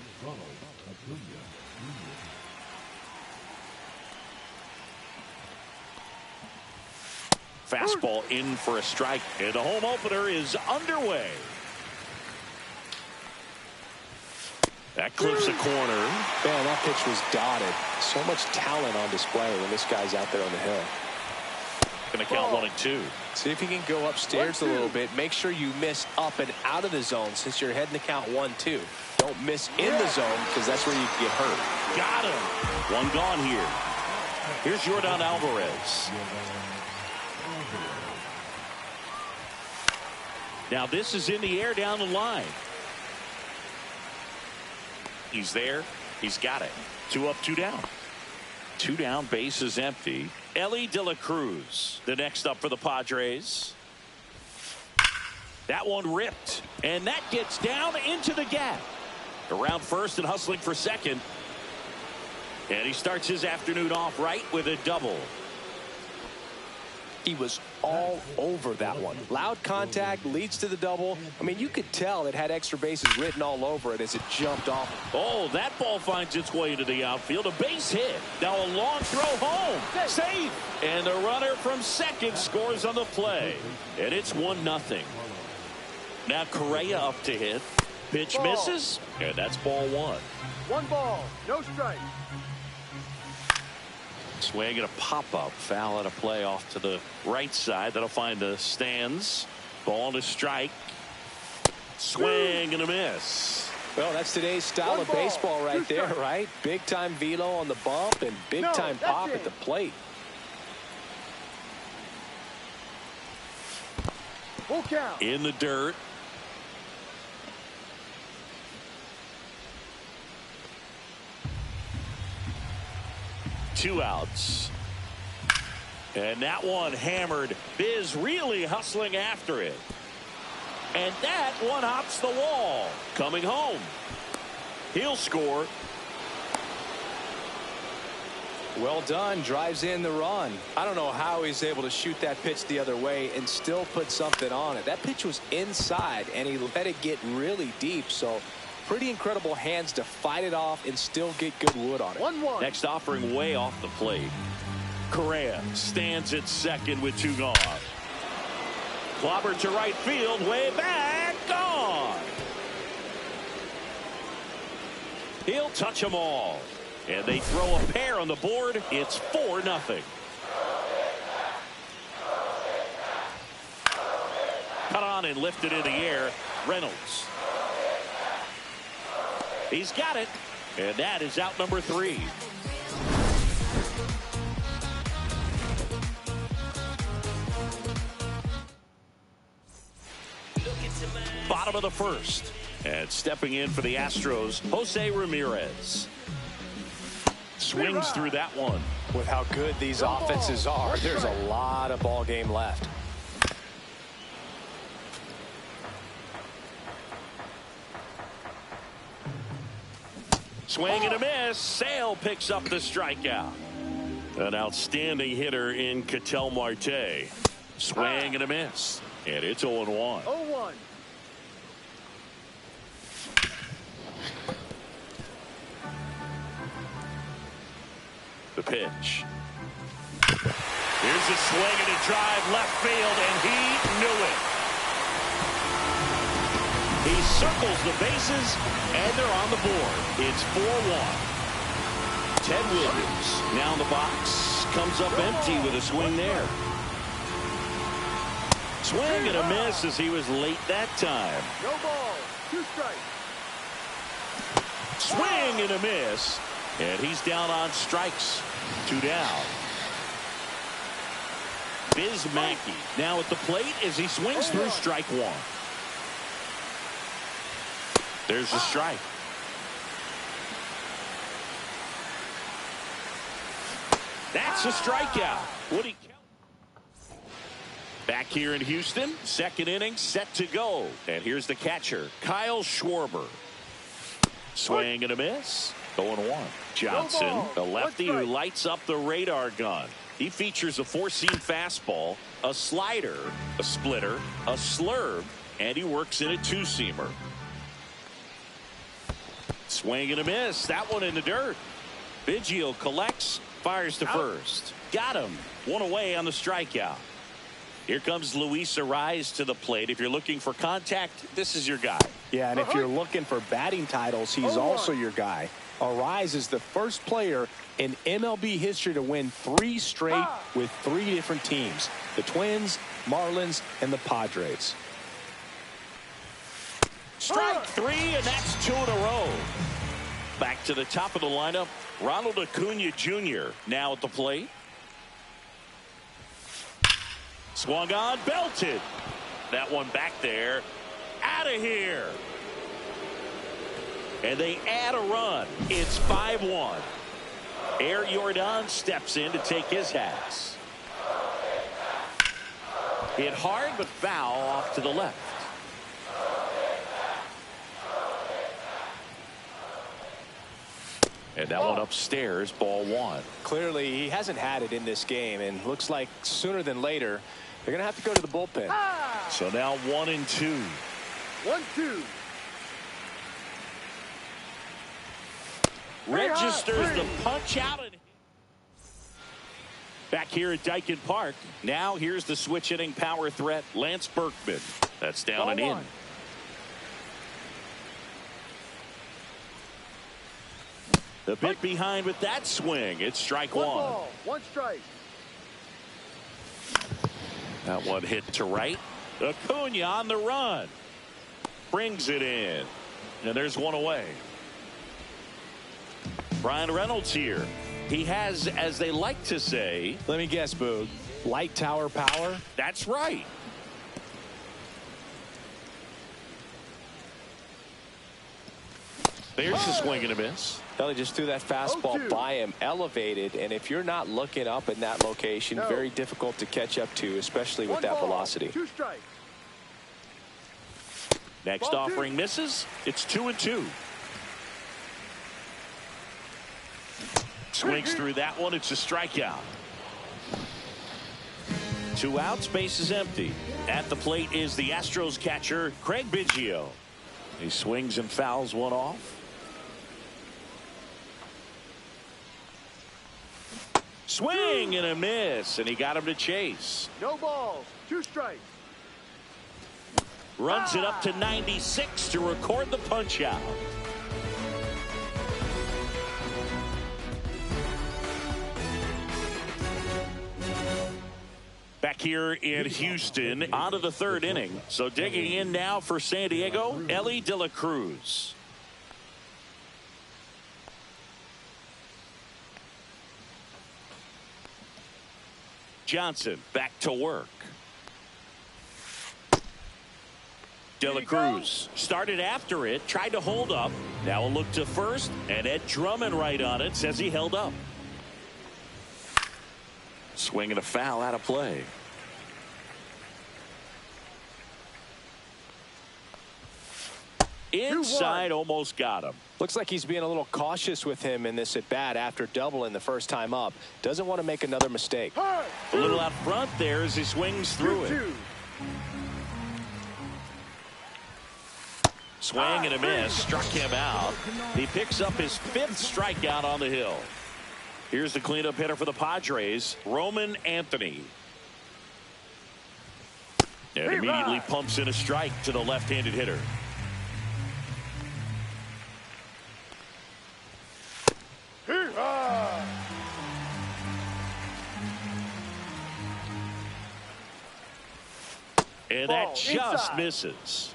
Fastball in for a strike, and the home opener is underway. That clips a corner. Man, that pitch was dotted. So much talent on display when this guy's out there on the hill. Going to count 1-2. See if you can go upstairs a little bit. Make sure you miss up and out of the zone since you're heading to count 1-2. Don't miss in the zone because that's where you can get hurt. Got him. One gone here. Here's Yordan Alvarez. Now this is in the air down the line. He's there. He's got it. 2 up, 2 down. 2 down, base is empty. Ellie De La Cruz, the next up for the Padres. That one ripped, and that gets down into the gap. Around first and hustling for second. And he starts his afternoon off right with a double. He was all over that one. Loud contact leads to the double. I mean, you could tell it had extra bases written all over it as it jumped off. Oh, that ball finds its way into the outfield. A base hit. Now a long throw home. Safe. And the runner from second scores on the play. And it's 1-0. Now Correa up to hit. Pitch misses. And that's ball 1. 1 ball, no strike. Swing and a pop-up. Foul at a play off to the right side. That'll find the stands. Ball to strike. Swing and a miss. Well, that's today's style of baseball right there, right? Big-time velo on the bump and big-time pop at the plate. Full count. In the dirt. Two outs. And that one hammered. Biz really hustling after it. And that one hops the wall. Coming home. He'll score. Well done. Drives in the run. I don't know how he's able to shoot that pitch the other way and still put something on it. That pitch was inside, and he let it get really deep. So pretty incredible hands to fight it off and still get good wood on it. 1-1. Next offering way off the plate. Correa stands at second with 2 gone. Clobber to right field, way back, gone. He'll touch them all. And they throw a pair on the board. It's 4-0. Cut on and lifted in the air. Reynolds. He's got it. And that is out number 3. Bottom of the first. And stepping in for the Astros, Jose Ramirez. Swings through that one. With how good these offenses are, there's a lot of ball game left. Swing and a miss. Sale picks up the strikeout. An outstanding hitter in Ketel Marte. Swing and a miss. And it's 0-1. 0-1. The pitch. Here's a swing and a drive left field, and he knew it. He circles the bases, and they're on the board. It's 4-1. Ted Williams now in the box. Comes up empty with a swing there. Swing and a miss as he was late that time. No ball, 2 strikes. Swing and a miss. And he's down on strikes. 2 down. Biz Mackey now at the plate as he swings through strike 1. There's a strike. That's a strikeout. Woody back here in Houston. Second inning set to go. And here's the catcher, Kyle Schwarber. Swing and a miss. 0-1. Johnson, the lefty who lights up the radar gun. He features a 4-seam fastball, a slider, a splitter, a slurve, and he works in a 2-seamer. Swing and a miss. That one in the dirt. Biggio collects, fires to first. Got him. 1 away on the strikeout. Here comes Luis Arraez to the plate. If you're looking for contact, this is your guy. Yeah, and if you're looking for batting titles, he's also your guy. Arraez is the first player in MLB history to win 3 straight with 3 different teams. The Twins, Marlins, and the Padres. Strike 3, and that's 2 in a row. Back to the top of the lineup, Ronald Acuna Jr. now at the plate. Swung on, belted. That one back there. Out of here. And they add a run. It's 5-1. Jordan steps in to take his hats. Hit hard, but foul off to the left. And that one upstairs, ball one. Clearly, he hasn't had it in this game, and looks like sooner than later, they're going to have to go to the bullpen. So now 1-2. 1-2. Registers the punch out. And back here at Dyken Park. Now here's the switch hitting power threat, Lance Berkman. That's down and in. The bit behind with that swing. It's strike one. Ball, one strike. That one hit to right. Acuna on the run. Brings it in. And there's one away. Brian Reynolds here. He has, as they like to say. Let me guess, Boog. Light tower power? That's right. There's the swing and a miss. Well, he just threw that fastball by him, elevated, and if you're not looking up in that location, very difficult to catch up to, especially with that velocity. 2 strikes. Next offering misses. It's 2-2. Swings through that one. It's a strikeout. 2 outs. Base is empty. At the plate is the Astros catcher, Craig Biggio. He swings and fouls one off. Swing and a miss, and he got him to chase. No balls. 2 strikes. Runs it up to 96 to record the punch out. Back here in Houston, on to the 3rd inning. So digging in now for San Diego, Elly De La Cruz. Johnson back to work. De La Cruz started after it, tried to hold up. Now a look to first, and Ed Drummond right on it, says he held up. Swing and a foul out of play. Inside, almost got him. Looks like he's being a little cautious with him in this at bat after doubling the first time up. Doesn't want to make another mistake. A little out front there as he swings through it. Swing and a miss, struck him out. He picks up his 5th strikeout on the hill. Here's the cleanup hitter for the Padres, Roman Anthony. And immediately pumps in a strike to the left-handed hitter. And that just misses.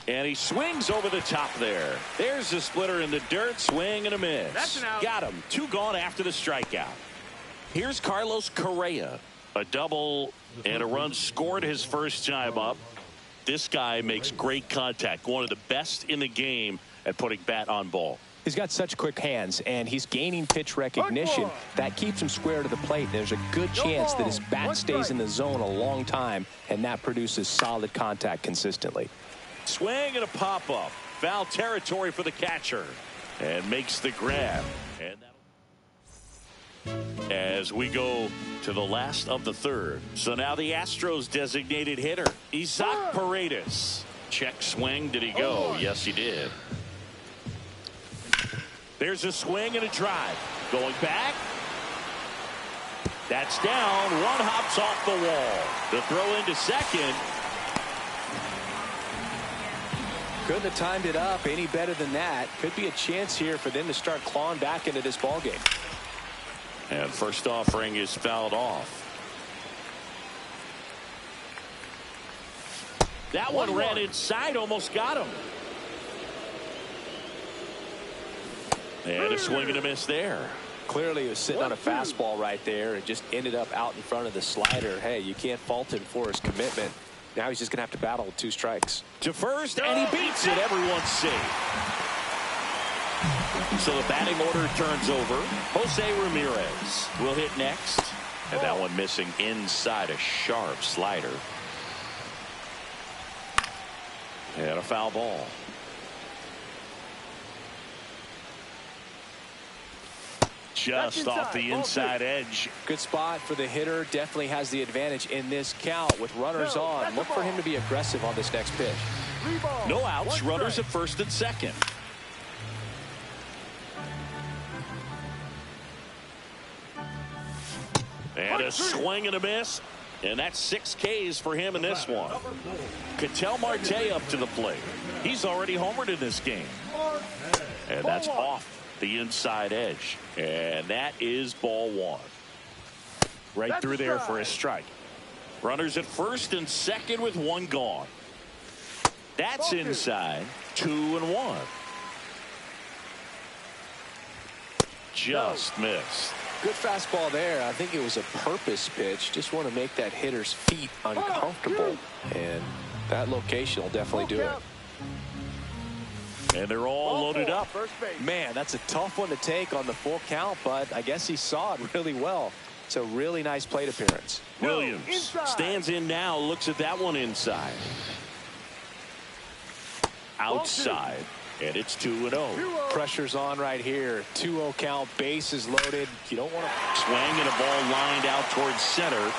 And he swings over the top there. There's the splitter in the dirt. Swing and a miss. That's an out. Got him. 2 gone after the strikeout. Here's Carlos Correa. A double and a run scored his first time up. This guy makes great contact. One of the best in the game at putting bat on ball. He's got such quick hands, and he's gaining pitch recognition. That keeps him square to the plate. There's a good chance that his bat stays in the zone a long time, and that produces solid contact consistently. Swing and a pop-up. Foul territory for the catcher. And makes the grab. And as we go to the last of the 3rd. So now the Astros designated hitter, Isaac Paredes. Check swing. Did he go? Yes, he did. There's a swing and a drive. Going back. That's down. 1 hops off the wall. The throw into second. Couldn't have timed it up any better than that. Could be a chance here for them to start clawing back into this ballgame. And first offering is fouled off. That one ran inside, almost got him. And a swing and a miss there. Clearly he was sitting on a fastball right there and just ended up out in front of the slider. Hey, you can't fault him for his commitment. Now he's just going to have to battle with 2 strikes. To first, and he beats it. Everyone's safe. So the batting order turns over. Jose Ramirez will hit next. And that one missing inside a sharp slider. And a foul ball. Just off the inside edge. Good spot for the hitter. Definitely has the advantage in this count with runners on. Look for him to be aggressive on this next pitch. No outs. Runners at first and second. And a swing and a miss. And that's 6 Ks for him in this one. Ketel Marte up to the plate. He's already homered in this game. And that's off the inside edge. And that is ball 1. Right through there for a strike. Runners at first and second with 1 gone. That's inside. 2-1. Just missed. Good fastball there. I think it was a purpose pitch. Just want to make that hitter's feet uncomfortable. And that location will definitely do it. And they're all loaded up. Man, that's a tough one to take on the full count, but I guess he saw it really well. It's a really nice plate appearance. Williams stands in now, looks at that one inside. Outside. And it's 2-0. Pressure's on right here. 2-0 count, bases loaded. You don't want to swing, and a ball lined out towards center.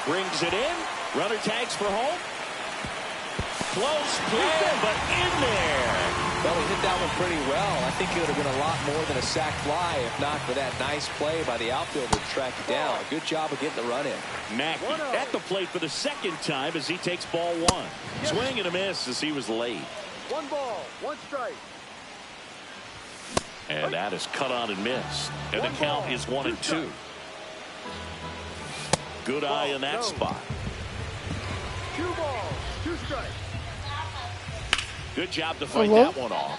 Brings it in. Runner tags for home. Close play, but in there. Well, he hit that one pretty well. I think it would have been a lot more than a sac fly if not for that nice play by the outfielder to track it down. Good job of getting the run in. Mackey at the plate for the second time as he takes ball 1. Swing and a miss as he was late. 1 ball, 1 strike. And that is cut on and missed. And the count is 1-2. Good eye in that spot. 2 balls, 2 strikes. Good job to fight that one off.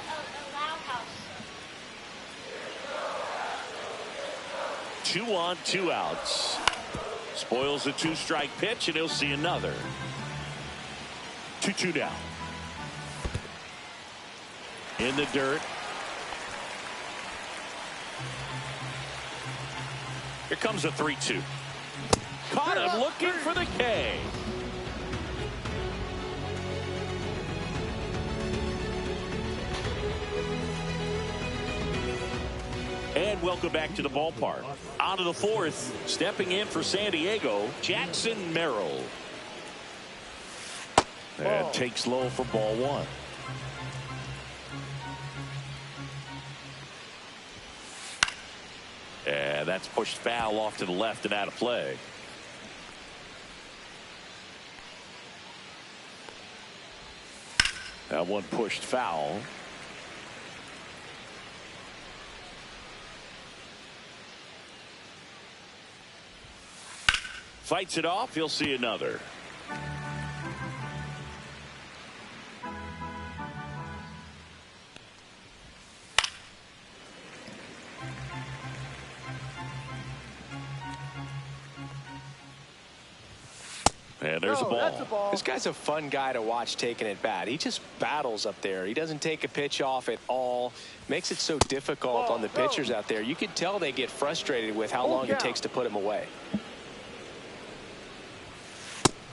Two on, 2 outs. Spoils the 2-strike pitch, and he'll see another. 2-2 down. In the dirt. Here comes a 3-2. Caught him looking for the K. And welcome back to the ballpark. On to the 4th, stepping in for San Diego, Jackson Merrill. And takes low for ball 1. And that's pushed foul off to the left and out of play. That one pushed foul. Fights it off. He'll see another. And there's a ball. This guy's a fun guy to watch taking at bat. He just battles up there. He doesn't take a pitch off at all. Makes it so difficult on the pitchers out there. You can tell they get frustrated with how long it takes to put him away.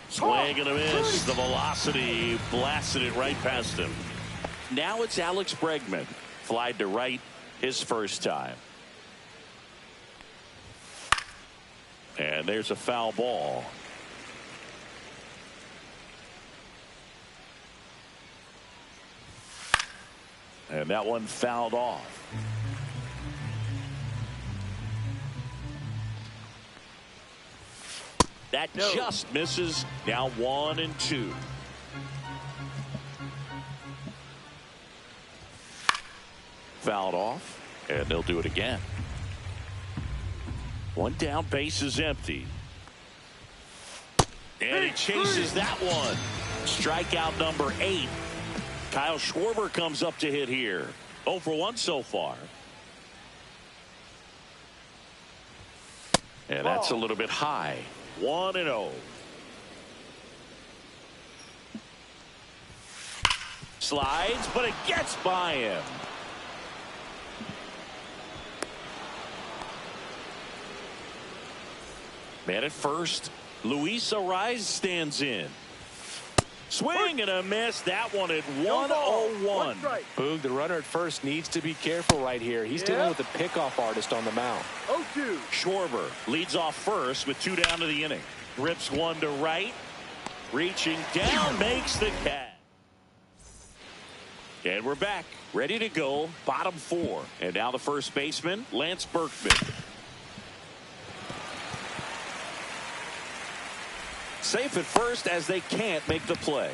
Swing and a miss. The velocity blasted it right past him. Now it's Alex Bregman. Flied to right his first time. And there's a foul ball. And that one fouled off. That just misses. Now 1-2. Fouled off, and they'll do it again. 1 down, base is empty. And he chases that one. Strikeout number 8. Kyle Schwarber comes up to hit here. 0 for 1 so far. And that's a little bit high. 1-0. slides, but it gets by him. Man at first, Luis Ariz stands in. Swing and a miss. That one at 101. Boog, the runner at first needs to be careful right here. He's dealing with the pickoff artist on the mound. 0-2. Schwarber leads off first with 2 down to the inning. Rips one to right. Reaching down, makes the catch. And we're back, ready to go, bottom 4. And now the first baseman, Lance Berkman. Safe at first as they can't make the play.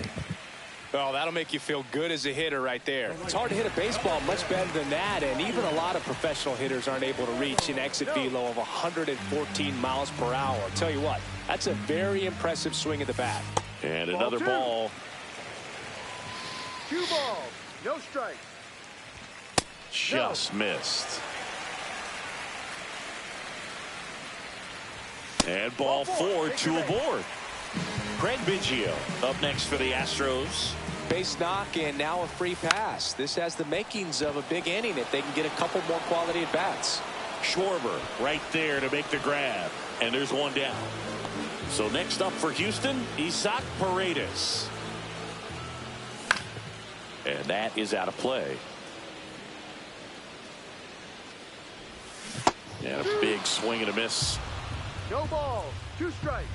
Well, that'll make you feel good as a hitter right there. It's hard to hit a baseball much better than that, and even a lot of professional hitters aren't able to reach an exit velo of 114 miles per hour. I'll tell you what, that's a very impressive swing at the bat. And another ball. 2 balls, no strikes. Just missed. And ball 4, 2 aboard. Craig Biggio up next for the Astros. Base knock and now a free pass. This has the makings of a big inning if they can get a couple more quality at bats. Schwarber right there to make the grab. And there's one down. So next up for Houston, Isaac Paredes. And that is out of play. And a big swing and a miss. No balls, 2 strikes.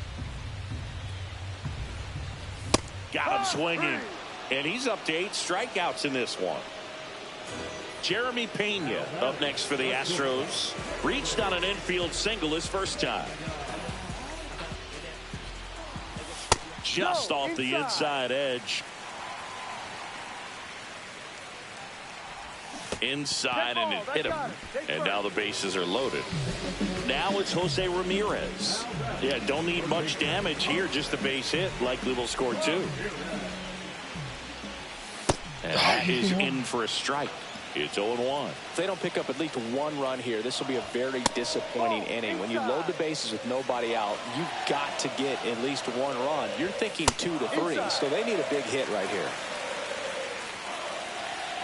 Got him swinging. And he's up to 8 strikeouts in this one. Jeremy Pena up next for the Astros. Reached on an infield single his first time. Just off the inside edge. Inside, and it hit him. And now the bases are loaded. Now it's Jose Ramirez. Yeah, don't need much damage here, just a base hit. Likely will score 2. And that is in for a strike. It's 0-1. If they don't pick up at least 1 run here, this will be a very disappointing inning. When you load the bases with nobody out, you've got to get at least 1 run. You're thinking 2 to 3, so they need a big hit right here.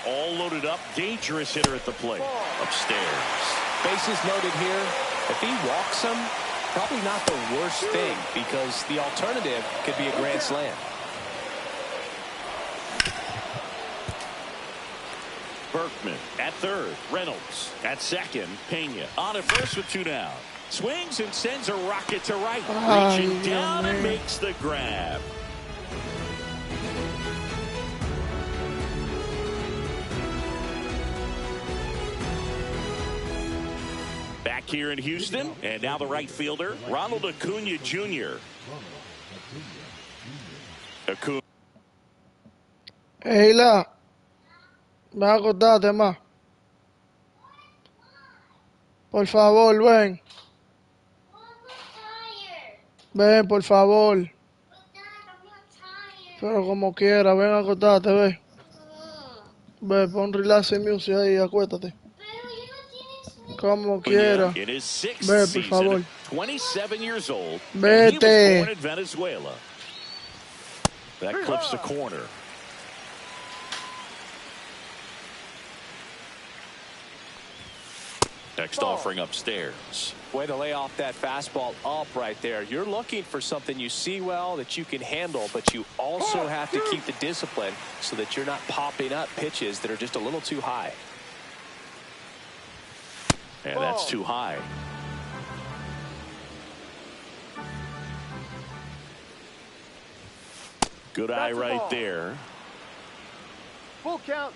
All loaded up, dangerous hitter at the plate. Upstairs. Bases loaded here. If he walks them, probably not the worst thing, because the alternative could be a grand slam. Berkman at third. Reynolds at second. Pena on at first with 2 down. Swings and sends a rocket to right. Reaching down and makes the grab. Back here in Houston, and now the right fielder, Ronald Acuna Jr. Acuna. Eila, me acordate más. Por favor, ven. Ven, por favor. Pero como quiera, ven, acordate, ven. Ven, pon relax music ahí, acuéstate. Como quiera. In his 6th Ve, por favor. season, 27 years old. Vete. He was born in Venezuela. That clips the corner. Next offering upstairs. Way to lay off that fastball up right there. You're looking for something you see well that you can handle, but you also have to keep the discipline so that you're not popping up pitches that are just a little too high. And that's too high. Good eye right there. Full count.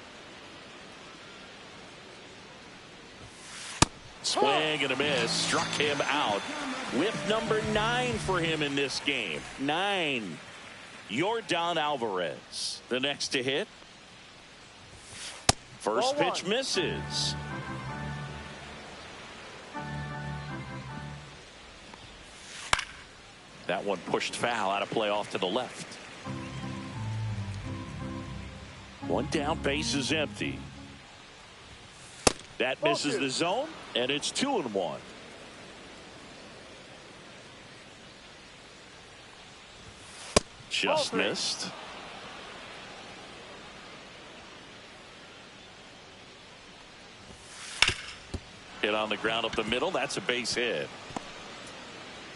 Swing and a miss. Struck him out. Whip number 9 for him in this game. 9. Yordan Alvarez. The next to hit. First pitch misses. That one pushed foul, out of play off to the left. 1 down, base is empty. That misses the zone, and it's 2-1. Just missed. Hit on the ground up the middle. That's a base hit.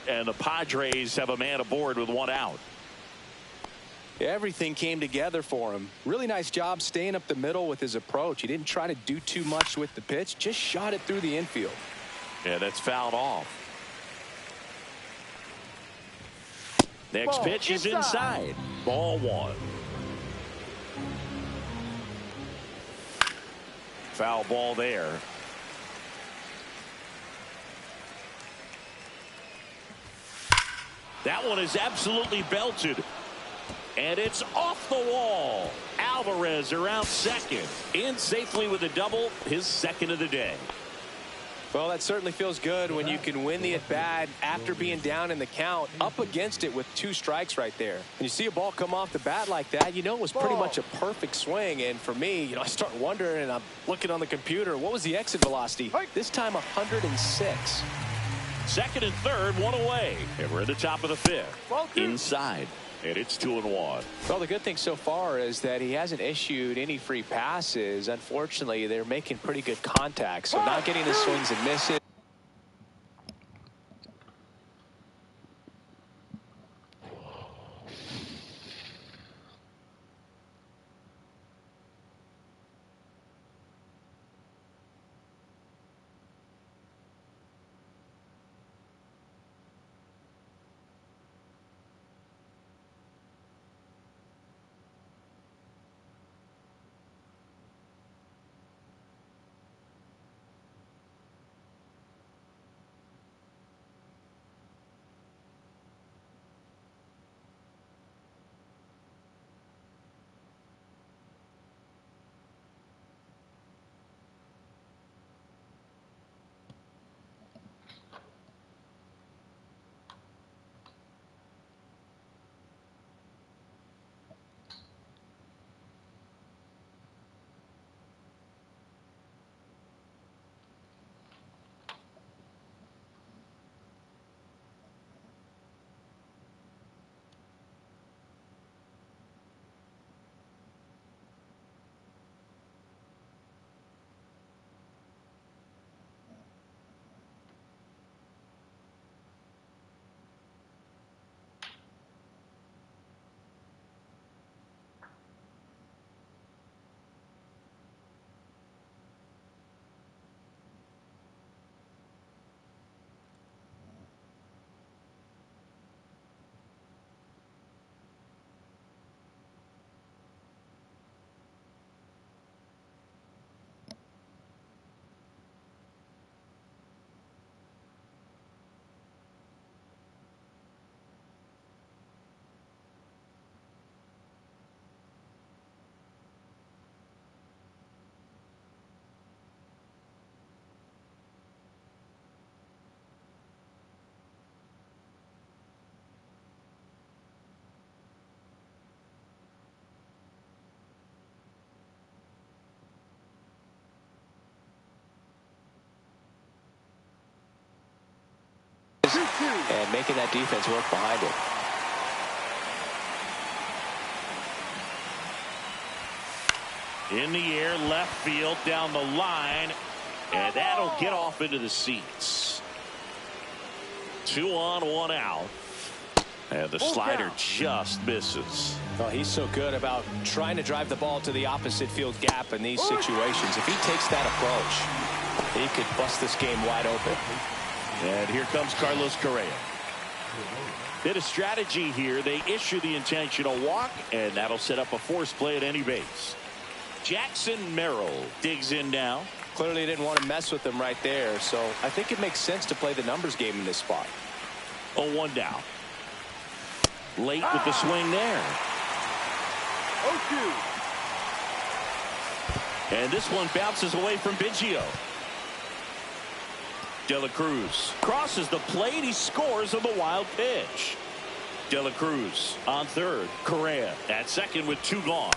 And the Padres have a man aboard with one out. Everything came together for him. Really nice job staying up the middle with his approach. He didn't try to do too much with the pitch. Just shot it through the infield. Yeah, that's fouled off. Next pitch is inside. Ball one. Foul ball there. That one is absolutely belted. And it's off the wall. Alvarez around second. In safely with a double. His second of the day. Well, that certainly feels good when you can win the at-bat after being down in the count, up against it with 2 strikes right there. When you see a ball come off the bat like that, you know it was pretty much a perfect swing. And for me, I start wondering, and I'm looking on the computer, what was the exit velocity? This time 106. Second and third, one away. And we're at the top of the 5th. Inside. And it's 2-1. Well, the good thing so far is that he hasn't issued any free passes. Unfortunately, they're making pretty good contact, so not getting the swings and misses. And making that defense work behind it. In the air, left field, down the line. And that'll get off into the seats. 2 on, 1 out. And the slider just misses. Well, he's so good about trying to drive the ball to the opposite field gap in these situations. If he takes that approach, he could bust this game wide open. And here comes Carlos Correa. Bit of strategy here. They issue the intentional walk, and that'll set up a force play at any base. Jackson Merrill digs in now. Clearly didn't want to mess with him right there, so I think it makes sense to play the numbers game in this spot. 0-1 down. Late with the swing there. 0-2. And this one bounces away from Biggio. De La Cruz crosses the plate. He scores on the wild pitch. De La Cruz on third. Correa at second with 2 gone.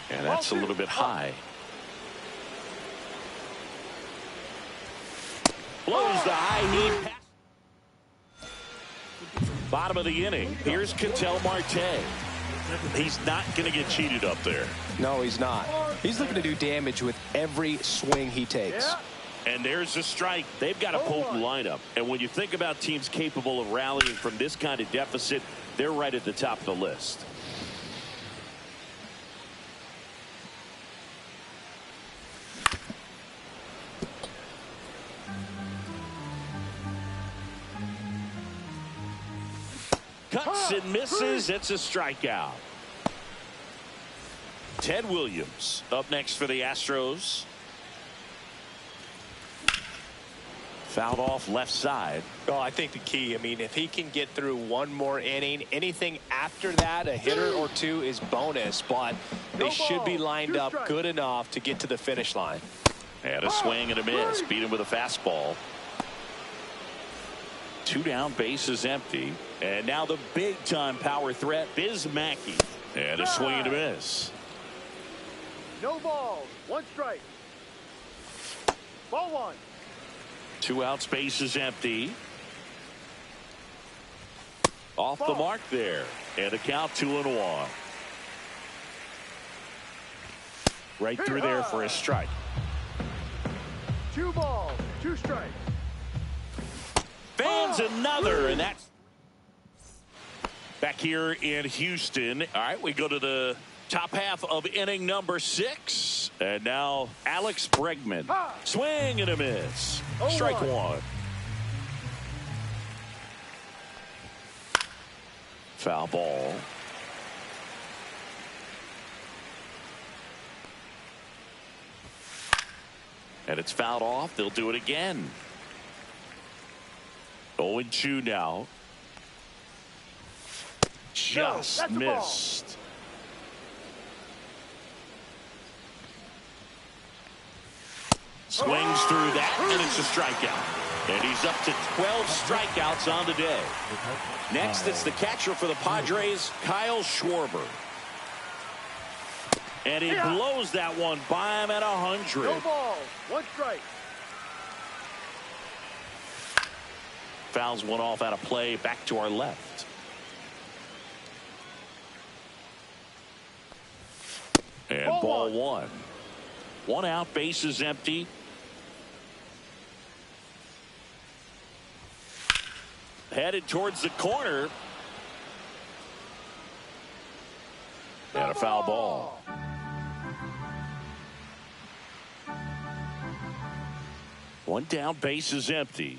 And that's a little bit high. Blows the high heat pass. Bottom of the inning. Here's Ketel Marte. He's not going to get cheated up there. No, he's not. He's looking to do damage with every swing he takes. Yeah. And there's a strike. They've got a potent lineup. And when you think about teams capable of rallying from this kind of deficit, they're right at the top of the list. Cuts and misses. It's a strikeout. Ted Williams up next for the Astros. Fouled off left side. Oh, I think the key, I mean, if he can get through one more inning, anything after that, a hitter or two is bonus, but they should be lined up good enough to get to the finish line. And a swing and a miss. Beat him with a fastball. 2 down, bases empty. And now the big-time power threat, Biz Mackey. And a swing and a miss. No balls. 1 strike. Ball 1. 2 outs, bases empty. Off the mark there. And a count 2-1. Right through there for a strike. 2 balls. 2 strikes. Fans another, and that's back here in Houston. All right, we go to the top half of inning number 6. And now Alex Bregman. Swing and a miss. Strike 1. Foul ball. And it's fouled off. They'll do it again. 0-2 now. Just missed. Swings through that, and it's a strikeout. And he's up to 12 strikeouts on the day. Next, it's the catcher for the Padres, Kyle Schwarber. And he blows that one by him at 100. No balls. 1 strike. Fouls one off out of play, back to our left. And ball 1. 1 out, bases empty. Headed towards the corner. And a foul ball. One down, bases empty.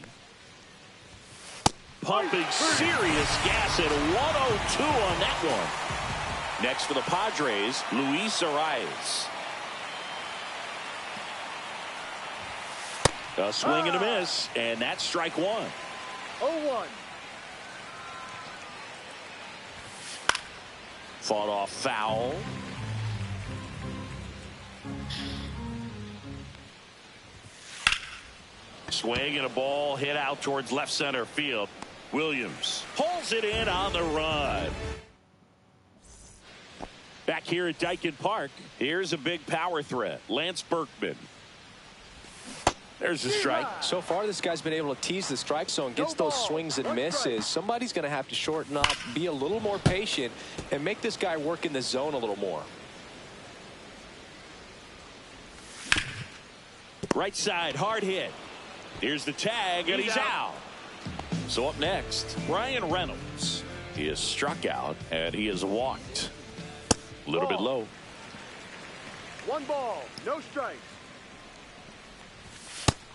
Pumping serious gas at 102 on that one. Next for the Padres, Luis Arias. A swing and a miss, and that's strike 1. 0-1. Fought off foul. Swing and a ball hit out towards left center field. Williams pulls it in on the run. Back here at Dyken Park, here's a big power threat. Lance Berkman. There's a strike. So far, this guy's been able to tease the strike zone, gets those swings and misses. Somebody's going to have to shorten up, be a little more patient, and make this guy work in the zone a little more. Right side, hard hit. Here's the tag, and he's out. So up next, Ryan Reynolds. He is struck out, and he is walked. A little bit low. 1 ball. No strikes.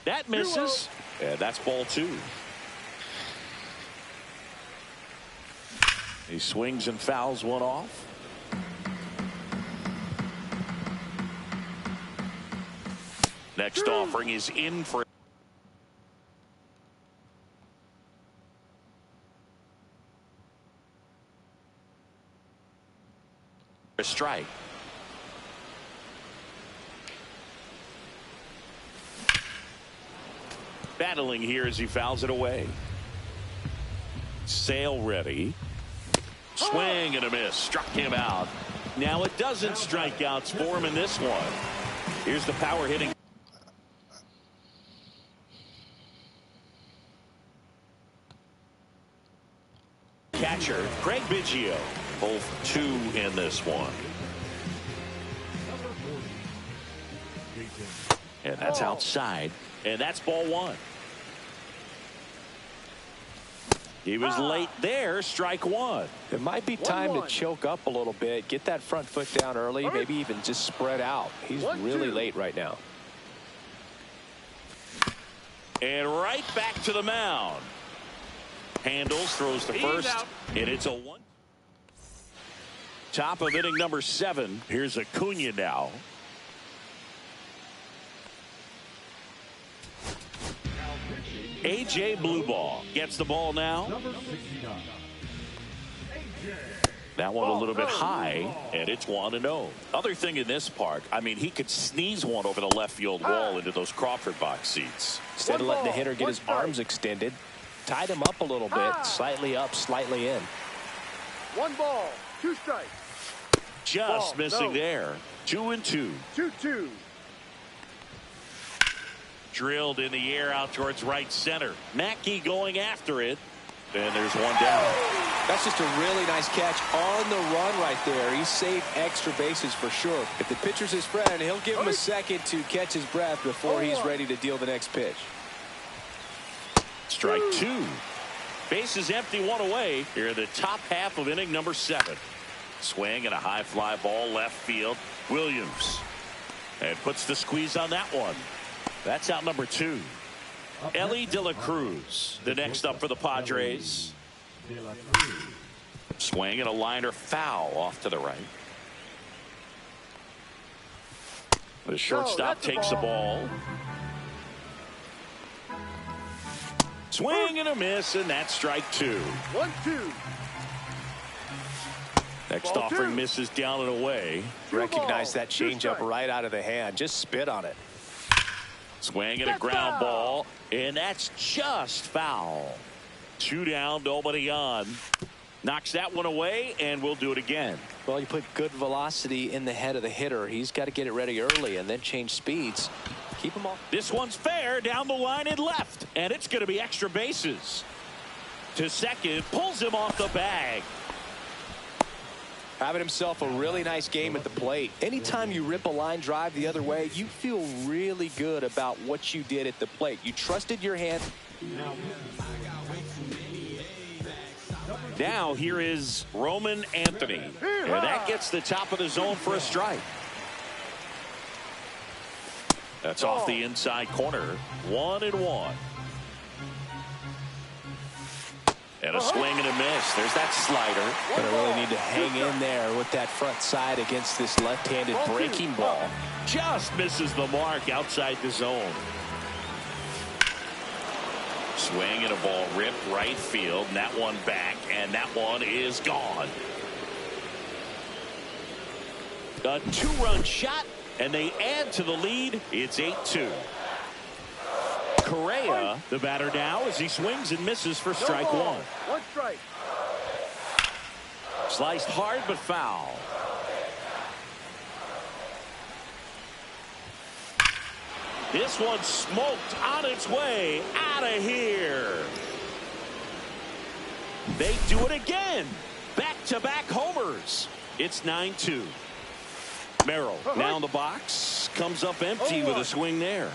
That misses. And that's ball 2. He swings and fouls one off. Next offering is in for a strike. Battling here as he fouls it away. Sale ready. Swing and a miss. Struck him out. Now it doesn't strikeouts for him in this one. Here's the power hitting. Catcher, Craig Biggio. Both 2 in this one. And that's outside. And that's ball 1. He was late there. Strike 1. It might be time to choke up a little bit. Get that front foot down early. Maybe even just spread out. He's really late right now. And right back to the mound. Handles, throws the first, and it's a 1. Top of inning number 7. Here's Acuna now. A.J. Blueball gets the ball now. That one a little bit high, and it's 1-0. Other thing in this part, I mean, he could sneeze one over the left field wall into those Crawford box seats. Instead of letting the hitter get his arms extended, tied him up a little bit, slightly up, slightly in. 1 ball, 2 strikes. Just missing there. 2-2. 2-2. Drilled in the air out towards right center. Mackey going after it. And there's 1 down. That's just a really nice catch on the run right there. He saved extra bases for sure. If the pitcher's his friend, he'll give him a second to catch his breath before he's ready to deal the next pitch. Strike 2. Bases empty, 1 away. Here in the top half of inning number 7. Swing and a high fly ball left field. Williams. And puts the squeeze on that one. That's out number 2. Ellie De La Cruz, the next up for the Padres. Swing and a liner foul off to the right. The shortstop takes the ball. Swing and a miss, and that's strike 2. 1-2. Next offering misses down and away. Recognize that changeup right out of the hand. Just spit on it. Swing and a ground ball, and that's just foul. 2 down, nobody on. Knocks that one away, and we'll do it again. Well, you put good velocity in the head of the hitter. He's got to get it ready early and then change speeds. Keep him off. This one's fair down the line and left, and it's going to be extra bases. To second, pulls him off the bag. Having himself a really nice game at the plate. Anytime you rip a line drive the other way, you feel really good about what you did at the plate. You trusted your hand. Now here is Roman Anthony. And that gets the top of the zone for a strike. That's off the inside corner. 1-1. And a swing and a miss. There's that slider. Gonna really need to hang in there with that front side against this left-handed breaking ball. Just misses the mark outside the zone. Swing and a ball ripped right field. And that one back, and that one is gone. A 2-run shot, and they add to the lead. It's 8-2. Correa, the batter now, as he swings and misses for strike 1. 1 strike. Sliced hard but foul. This one smoked on its way out of here. They do it again. Back-to-back homers. It's 9-2. Merrill now in the box. Comes up empty with a swing there.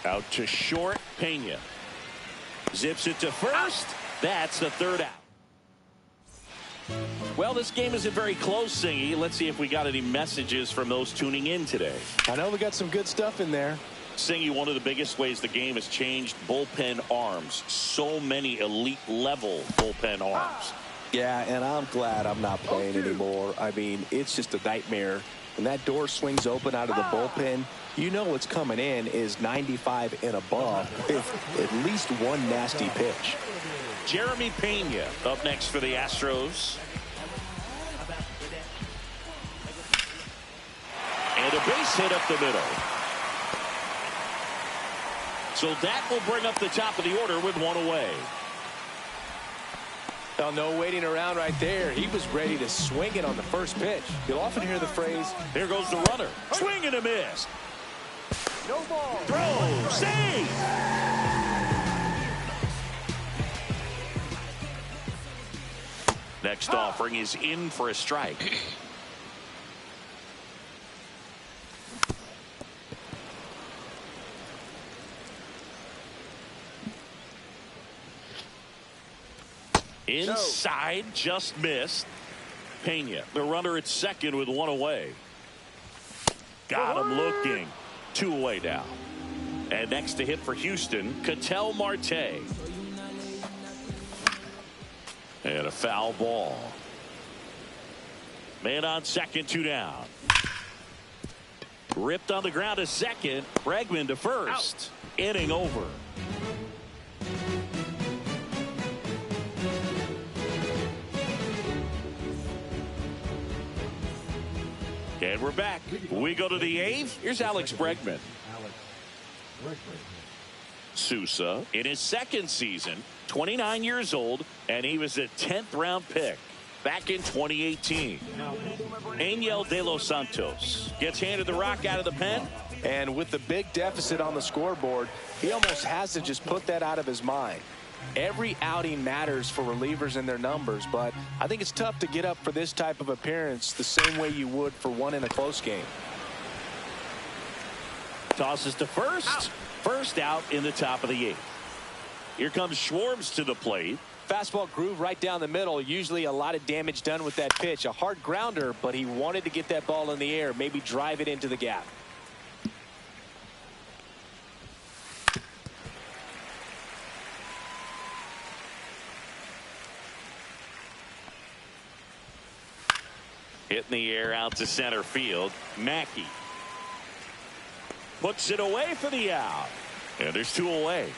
Out to short, Pena. Zips it to first. That's the 3rd out. Well, this game isn't very close, Singy. Let's see if we got any messages from those tuning in today. I know we got some good stuff in there. Singy, one of the biggest ways the game has changed, bullpen arms. So many elite level bullpen arms. Yeah, and I'm glad I'm not playing anymore. I mean, it's just a nightmare. When that door swings open out of the bullpen, you know what's coming in is 95 and above with at least one nasty pitch. Jeremy Pena up next for the Astros. And a base hit up the middle. So that will bring up the top of the order with 1 away. Well, no waiting around right there. He was ready to swing it on the first pitch. You'll often hear the phrase, here goes the runner. Swing and a miss. No ball. Throw. Save. Next offering is in for a strike. Inside, just missed. Pena, the runner at second with one away. Got him looking. 2 away now. And next to hit for Houston, Ketel Marte. And a foul ball. Man on second, 2 down. Ripped on the ground to second. Bregman to first. Inning over. And we're back. We go to the 8th. Here's Alex Bregman. Sousa in his second season, 29 years old, and he was a 10th round pick back in 2018. Angel De Los Santos gets handed the rock out of the pen. And with the big deficit on the scoreboard, he almost has to just put that out of his mind. Every outing matters for relievers and their numbers, but I think it's tough to get up for this type of appearance the same way you would for one in a close game. Tosses to first. First out in the top of the 8th. Here comes Schwartz to the plate. Fastball groove right down the middle. Usually a lot of damage done with that pitch. A hard grounder, but he wanted to get that ball in the air, maybe drive it into the gap. Hit in the air out to center field. Mackey puts it away for the out. And there's 2 away.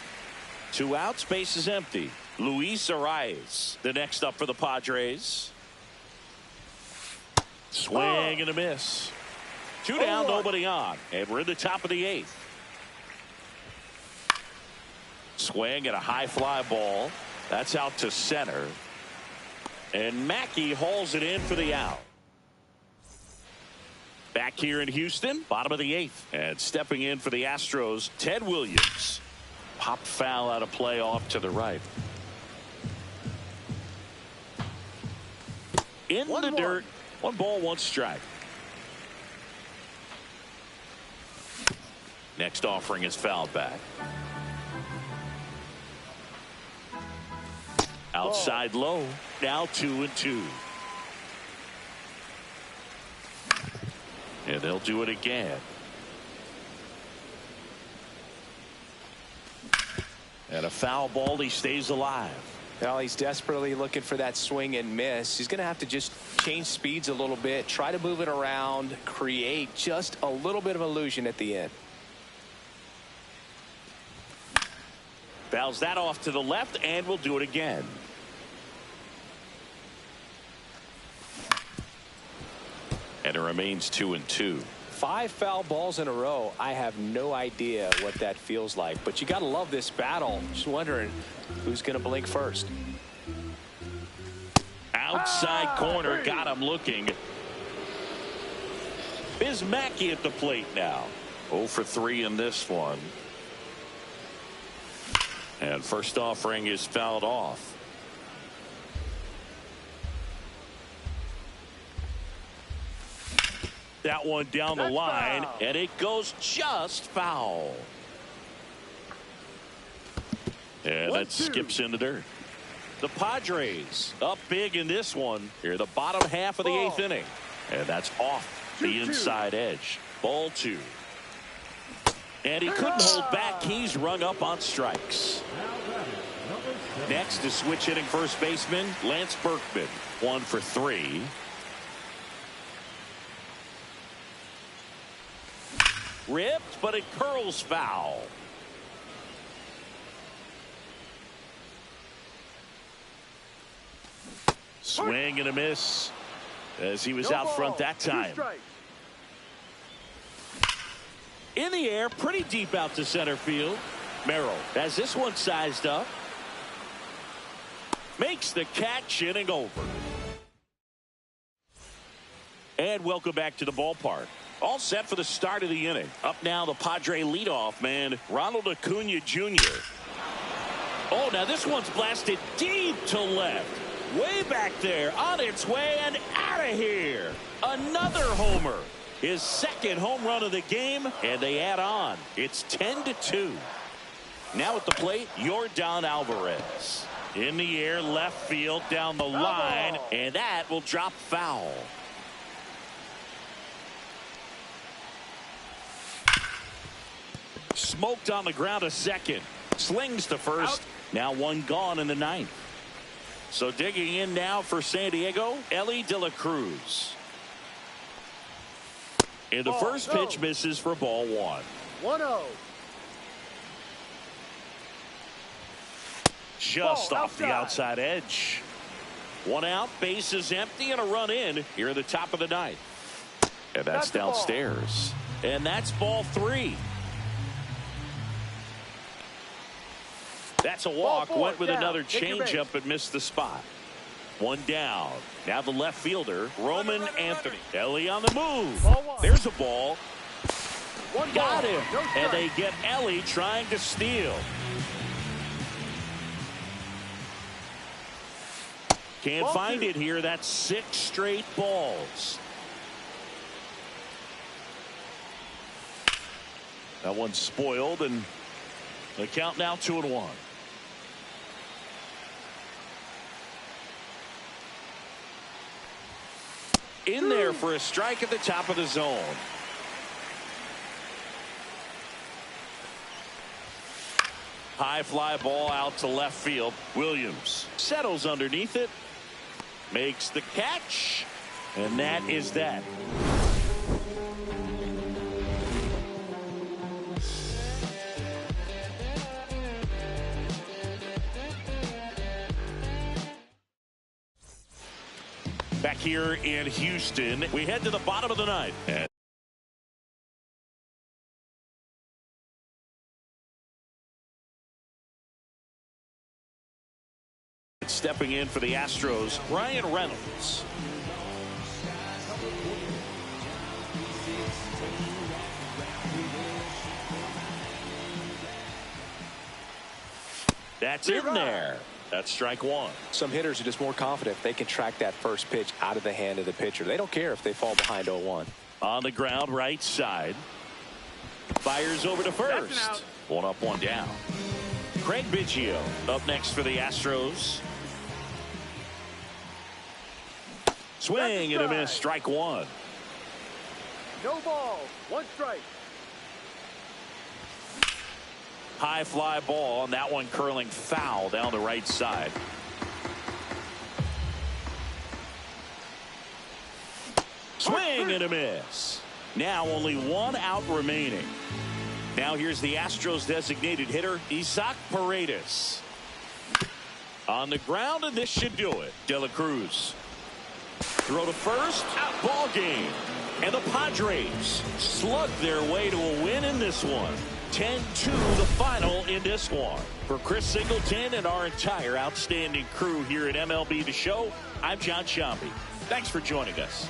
2 outs, base is empty. Luis Arias, the next up for the Padres. Swing and a miss. 2 down, nobody on. And we're in the top of the 8th. Swing and a high fly ball. That's out to center. And Mackey hauls it in for the out. Back here in Houston, bottom of the 8th. And stepping in for the Astros, Ted Williams. Pop foul out of play off to the right. In the dirt. 1 ball, 1 strike. Next offering is fouled back. Outside low. Now 2-2. And they'll do it again. And a foul ball. He stays alive. Well, he's desperately looking for that swing and miss. He's going to have to just change speeds a little bit, try to move it around, create just a little bit of illusion at the end. Fouls that off to the left, and we'll do it again. And it remains 2-2. 5 foul balls in a row. I have no idea what that feels like, but you got to love this battle. Just wondering who's going to blink first. Outside corner, got him looking. Biz Mackey at the plate now. 0 for 3 in this one. And first offering is fouled off. That one down the line, and it goes just foul. And that skips in the dirt. The Padres up big in this one. Here, the bottom half of the 8th inning. And that's off the inside edge. Ball 2. And he couldn't hold back. He's rung up on strikes. Next is switch hitting first baseman Lance Berkman. 1 for 3. Ripped, but it curls foul. Swing and a miss as he was out front that time. In the air, pretty deep out to center field. Merrill has this one sized up. Makes the catch, inning over. And welcome back to the ballpark. All set for the start of the inning. Up now, the Padre leadoff man, Ronald Acuna Jr. Oh, now this one's blasted deep to left. way back there, on its way and out of here. Another homer. His second home run of the game, and they add on. It's 10-2. Now at the plate, Yordan Alvarez. In the air, left field, down the line, and that will drop foul. Smoked on the ground a second. Slings to first. Out. Now one gone in the ninth. So digging in now for San Diego, Elly De La Cruz. And the first pitch misses for ball one. 1-0. Just off the outside edge. One out, bases empty, and a run in here at the top of the ninth. And that's downstairs. And that's ball three. That's a walk. Went with another changeup but missed the spot. One down. Now the left fielder, Roman Anthony. Elly on the move. There's a ball. Got him. And they get Elly trying to steal. Can't find it here. That's 6 straight balls. That one's spoiled, and the count now 2-1. In there for a strike at the top of the zone. High fly ball out to left field. Williams settles underneath it. Makes the catch. And that is that. Back here in Houston, we head to the bottom of the ninth. Stepping in for the Astros, Ryan Reynolds. That's in there. That's strike one. Some hitters are just more confident if they can track that first pitch out of the hand of the pitcher. They don't care if they fall behind 0-1. On the ground, right side. Fires over to first. One up, one down. Craig Biggio up next for the Astros. Swing and a miss, strike one. No ball, 1 strike. High fly ball, and that one curling foul down the right side. Swing and a miss. Now only 1 out remaining. Now here's the Astros designated hitter, Isaac Paredes. On the ground, and this should do it. De La Cruz. Throw to first, out, ball game. And the Padres slug their way to a win in this one. 10-2 the final in this one. For Chris Singleton and our entire outstanding crew here at MLB The Show, I'm John Shambi. Thanks for joining us.